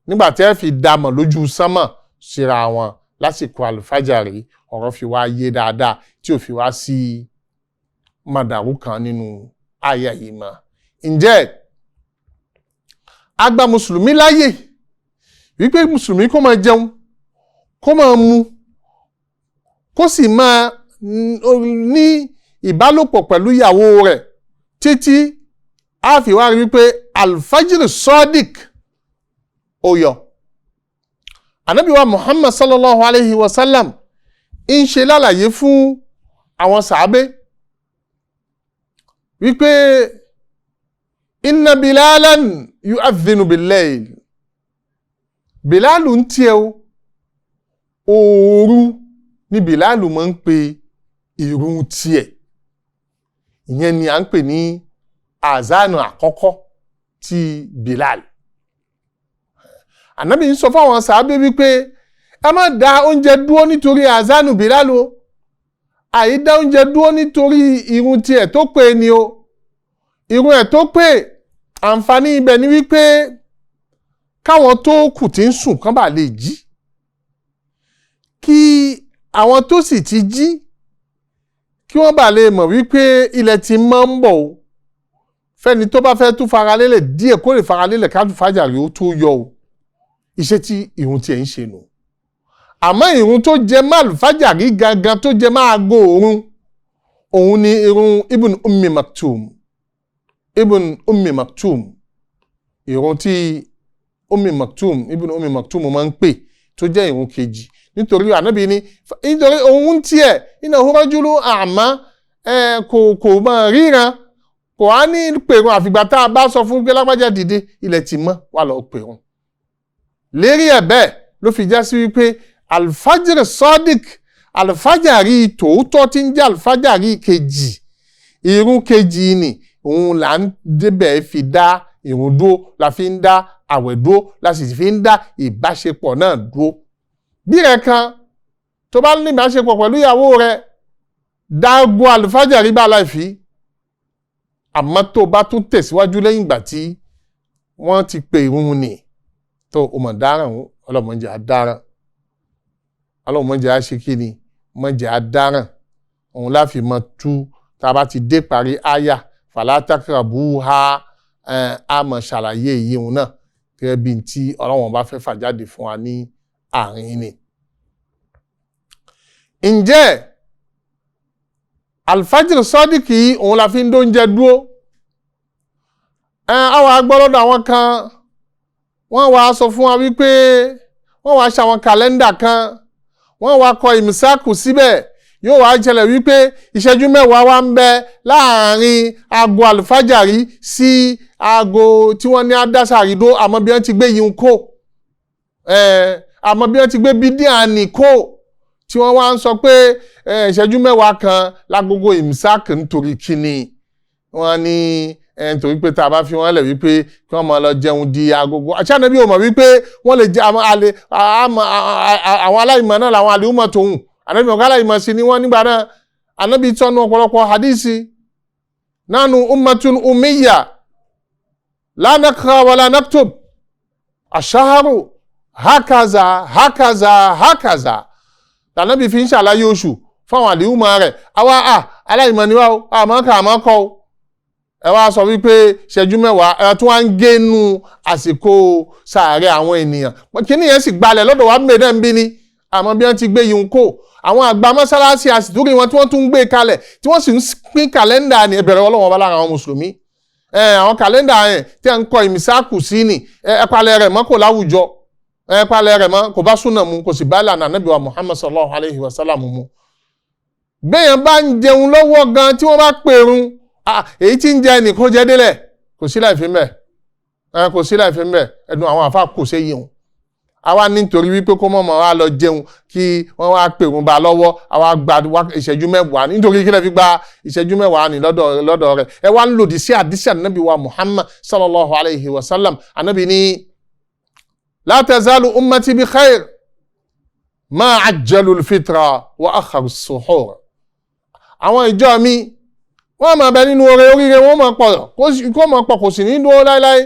nígbà tẹ́ fi dàmọ̀ lójú sánmọ̀ síra wọn lásìkò àlùfájàrí ọ̀rọ̀ fi wá yé dáadáa tí ò fi wá sí màdàrú kan nínú àyà yìí mọ́. Ǹjẹ́ a gba mùsùlùmí láyè wípé mùsùlùmí kó máa jẹun kó máa mu kó sì máa ní ìbálòpọ̀ pẹ̀lú ìyàwó rẹ̀ títí a fi wá rí wípé alfajiri sadiq ó yọ. Ànábì wa Muhammad sallallahu alayhi wa sallam ń ṣe lálàyé fún àwọn sàábé wípé inna bilalan yu'adhdhinu bil-layl Bilalu ń tiẹ̀ o òru ni Bilalu máa ń pe ìrun tiẹ̀ ìyẹn ni à ń pè ní àzánù àkọ́kọ́ ti Bilal. Ànábì ń sọ fáwọn sàábé wípé ẹ má dá oúnjẹ dúró nítorí àzánù Bilal o àìdá oúnjẹ dúró nítorí ìrun tiẹ̀ tó pé ni o ìrun ẹ̀ tó pé àǹfààní ibẹ̀ ni wípé káwọn tó kù tí ń sùn kán bá lè jí kí àwọn tó sì ti jí kí wọ́n bá lè mọ̀ wípé ilẹ̀ ti mọ́ ń bọ̀ o fẹ́ni tó bá fẹ́ tún faralélẹ̀ díẹ̀ kó lè faralélẹ̀ káàdùn fàjàrí ó tó yọ o iṣẹ́ tí ìrun tiẹ̀ ń ṣe nù àmọ́ ìrun tó jẹ máa fàjàrí gangan tó jẹ máa go òun ni ìrun ibn ummi maktum ìrun tí ibn ummi maktum máa ń pè tó jẹ́ ìrun kejì nítorí ànábì ní nítorí òun tiẹ̀ innahu rajulun a'ma kò máa ríran kò á ní pèrún àfìgbà tá a bá sọ fún pé lágbájá dìde ilẹ̀ ti mọ́ wà lọ pèrún lérí ẹ̀ bẹ́ẹ̀ ló fi já sí wípé alfajiri sadiq àlùfájàrí tòótọ́ tí ń jẹ́ àlùfájàrí kejì ìrun kejì ni òun là ń débẹ̀ fi dá ìrun dúró la fi ń dá àwẹ̀ dúró la sì fi ń dá ìbáṣepọ̀ náà dúró. bí rẹ̀ kan tó bá ní ìbáṣepọ̀ pẹ̀lú ìyàwó rẹ̀ dágbó àlùfájàrí bá láì fi àmọ́ tó bá tún tẹ̀síwájú lẹ́yìn ìgbà tí wọ́n ti pè ìrun ni tó o mọ̀ dáràn ọlọ́mọdé àdáràn ọlọ́mọdé àṣekíni mọ̀jẹ̀ àdáràn òun láfi mọ̀ tú tá a bá ti dé parí àyà fàlátàkàbù ha a mọ̀ ṣàlàyé èyí òun náà gẹ́gẹ́ bí tí ọlọ́wọ́n bá fẹ́ fà jáde fún wa ní àárín ni. ǹjẹ́ alfajir sọ́díkì òun la fi ń dóúnjẹ dúró àwọn agbọ́lọ́dọ̀ àwọn kan wọ́n wá sọ fún wa wípé wọ́n wá ṣàwọn kàlẹ́ndà kan wọ́n wá kọ ìmísáàkù síbẹ̀ yóò wá jẹlẹ̀ wípé ìṣẹ́jú mẹ́wàá wá ń bẹ láàrin aago alfajari sí aago tí wọ́n ní adásàrí dó àmọ́ bí wọ́n ti gbé yìí ń kó àmọ́ bí wọ́n ti gbé bídíà ní kó tí wọ́n wá ń sọ pé ìṣẹ́jú mẹ́wàá kan lágogo ìmísáàkù nítorí kíni wọ́n ní nítorí pé tá a bá fi wọ́n lẹ̀ wípé kí wọ́n máa lọ jẹun di agogo àṣàna bí o mọ̀ wípé wọ́n lè jẹ àwọn aláìmọ̀ náà làwọn àlèhùnmọ̀ tòun ànábì ọ̀gá aláìmọ̀ sí ni wọ́n nígbà náà ànábì tọ́nu ọ̀pọ̀lọpọ̀ hadisi nánú ummatun umiyya la nakra wala naktub ash-shahru hakaza lànábì fi ń ṣàlàyé oṣù fáwọn àlèhùnmọ̀ rẹ̀ àwa aláìmọ̀ ni wá o àmọ́ kọ́ o ẹ wá sọ wípé ṣẹ́jú mẹ́wàá ẹ tún wá ń génú àsìkò sàárẹ̀ àwọn ènìyàn kíní yẹn sì gbalẹ̀ lọ́dọ̀ wa mẹ́rẹ̀ ń bí ni àmọ́ bí wọ́n ti gbé yìí ń kó àwọn àgbà mọ́sálásí àsìtúrì wọn tí wọ́n tún ń gbé kalẹ̀ tí wọ́n sì ń pín kàlẹ́ndà ní ẹ̀bẹ̀rẹ̀ Ọlọ́run ọba lára àwọn mùsùlùmí àwọn kàlẹ́ndà yẹn tí ẹ ń kọ ìmísáàkù sí ni ẹ palẹ̀ rẹ̀ mọ́ kò láwùjọ ẹ palẹ̀ rẹ̀ mọ́ kò bá súnà mu kò sì bá ìlànà Ànábì wa Muhammad sallallahu alayhi wa sallam mu. béèyàn bá ń jẹun lọ́wọ́ gan tí wọ́n bá pèrun èyí tí ń jẹ nìkan jẹ délẹ̀ kò sí láì fi mẹ́ ẹ̀dùn àwọn àfa kò ṣe yìí hùn àwa nítorí wípé kó mọ̀mọ́ wa lọ jẹun kí wọ́n wá pèrún ba lọ́wọ́ àwa gba ìṣẹ́jú mẹ́wàá nítorí kí lè fi gba ìṣẹ́jú mẹ́wàá ní lọ́dọ̀ rẹ̀ ẹ wá ń lòdì sí àdísì ànábì wa Muhammad sallallahu alayhi wa sallam ànábì ní la tazalu ummati bi khair ma ajjalu al-fitra wa akharu as-suhur àwọn ìjọ mi wọ́n máa bẹ nínú oríire wọ́n máa pọ̀ kò sì ní dúró láíláí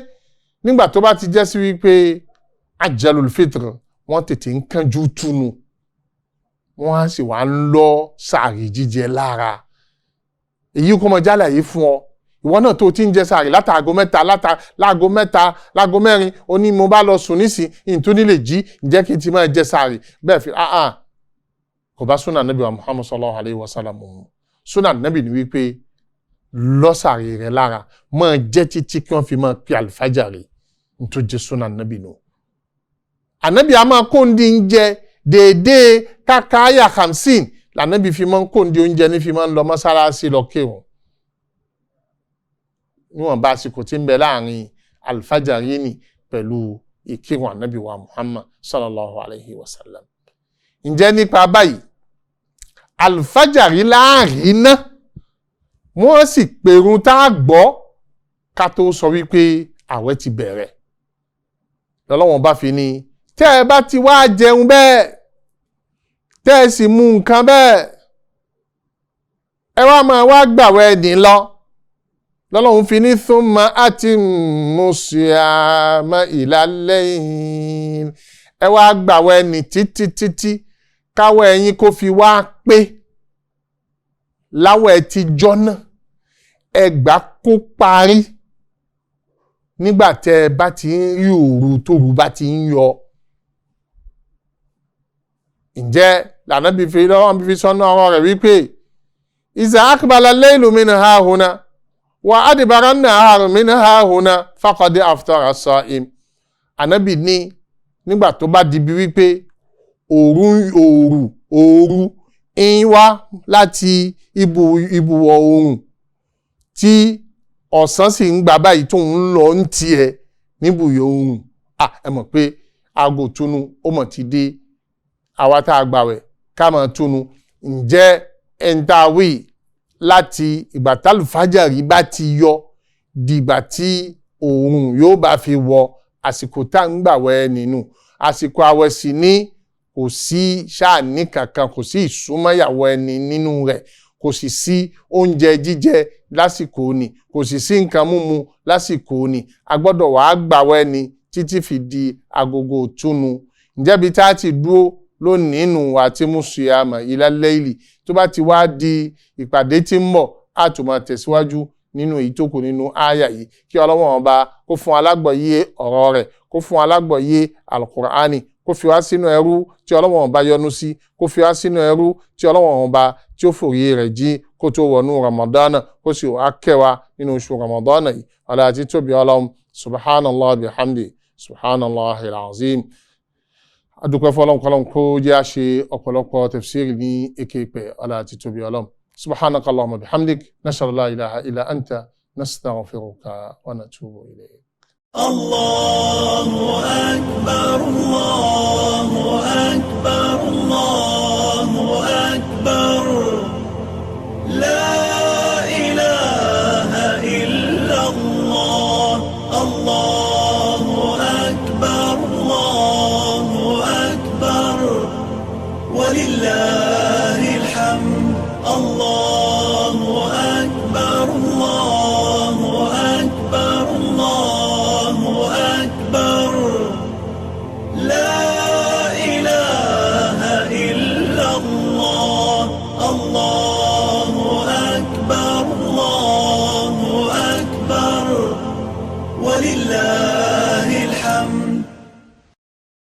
nígbà tó bá ti jẹ́ sí wípé ajjalul fitr wọ́n tètè ń kánjú túnu wọ́n á sì wá ń lọ sàárì jíjẹ lára èyí kó mọ jálàyé fún ọ ìwọ náà tó ti ń jẹ sàárì látàgò mẹ́ta lágo mẹ́rin ó ní mo bá lọ sùn nísìn ìtúní lè jí ǹjẹ́ kí n ti máa jẹ sàárì bẹ́ẹ̀ fi kò bá súnà nàbì wa Muhammad sallallahu alayhi wa sallam súnà nàbì ni wípé lọ́sàárì rẹ̀ lára máa jẹ́ títí kí wọ́n fi máa pe àlùfájàrí tó jẹ́ súnà nàbì nù. ànábì a máa kóńdé ń jẹ déédéé kákáyà 50 lànábì fi máa ń kóńdé oúnjẹ ní fi máa ń lọ mọ́sálásí lọ kírun. níwọ̀n bá àsìkò tí ń bẹ láàrin àlùfájàrí ni pẹ̀lú ìkírun ànábì wa Muhammad sallallahu alayhi wa sallam. ǹjẹ́ nípa báyìí àlùfájàrí láàrin náà wọ́n sì pèrún tá a gbọ́ ká tó sọ wípé àwẹ̀ ti bẹ̀rẹ̀ lọ́lọ́wọ́n bá fi ní tẹ́ ẹ bá ti wá jẹun bẹ́ẹ̀ tẹ́ ẹ sì mú nǹkan bẹ́ẹ̀ ẹ wá máa wá gbàwẹ̀ ẹ̀dì lọ lọ́lọ́wọ́n fi ní thumma atimmu siyama ilal layl ẹ wá gbàwẹ̀ ẹ̀nì títí káwẹ̀ ẹ̀yin kó fi wá pé láwẹ̀ ti jọ́nà ẹgbà kó parí nígbà tẹ́ ẹ bá ti ń rí òru tóru bá ti ń yọ. ǹjẹ́ lànà bí fi sọ́nà ọ̀rọ̀ rẹ̀ wípé iza aqbala al-laylu min hahuna wa adbara an-naharu min hahuna faqad aftara as-sa'im. ànábì ní nígbà tó bá di bí wípé òru ń wá láti ibùwọ̀ oòrùn tí ọ̀sán sì ń gbà báyìí tó ń lọ ń tiẹ̀ níbùyọ̀ oòrùn ẹ mọ̀ pé aago túnú ó mọ̀ ti dé àwa tá a gbàwẹ̀ ká máa túnu. Ǹjẹ́ ẹ̀ńtàwí láti ìgbà tálùfájàrí bá ti yọ dìgbà tí oòrùn yóò bá fi wọ àsìkò tá ń gbàwẹ̀ nínú àsìkò àwẹ̀ sì ní kò sí ṣáàní kankan, kò sí ìsúnmọ́yàwó ẹni nínú rẹ̀, kò sì sí oúnjẹ jíjẹ lásìkò ni, kò sì sí nǹkan mímu lásìkò ni. A gbọ́dọ̀ wàá gbàwẹ̀ ni títí fi di agogo túnu. Ǹjẹ́ bí tá a ti dúró lónìí nù àti musiyama ila layli, tó bá ti wá di ìpàdé tí ń bọ̀ á tún máa tẹ̀síwájú nínú èyí tó kù nínú ááyà yìí. Kí Ọlọ́hun Ọba kó fún alágbọ̀yé ọ̀rọ̀ rẹ̀, kó fún alágbọ̀yé alukur'ani, kó fi wá sínú ẹrú tí Ọlọ́hun Ọba yọ́nú sí, kó fi wá sínú ẹrú tí Ọlọ́hun Ọba tí ó fòye rẹ̀ jí kó tó wọnú ramadana, kó sì wá kẹwàá nínú oṣù ramadana yìí. Ọlá àti tóbi Ọlọ́hun, subhanallah bihamdi, subhanallahil azim. Adúpẹ́ fọ́lọ́run kọ́lọ́run kó jẹ́ a ṣe ọ̀pọ̀lọpọ̀ tafsiri ní èké pẹ̀. Ọlá àti tóbi Ọlọ́hun. سبحانك اللهم بحمدك نشهد لا إله إلا أنت نستغفرك ونتوب إليك. الله أكبر الله أكبر الله أكبر لا إله إلا الله الله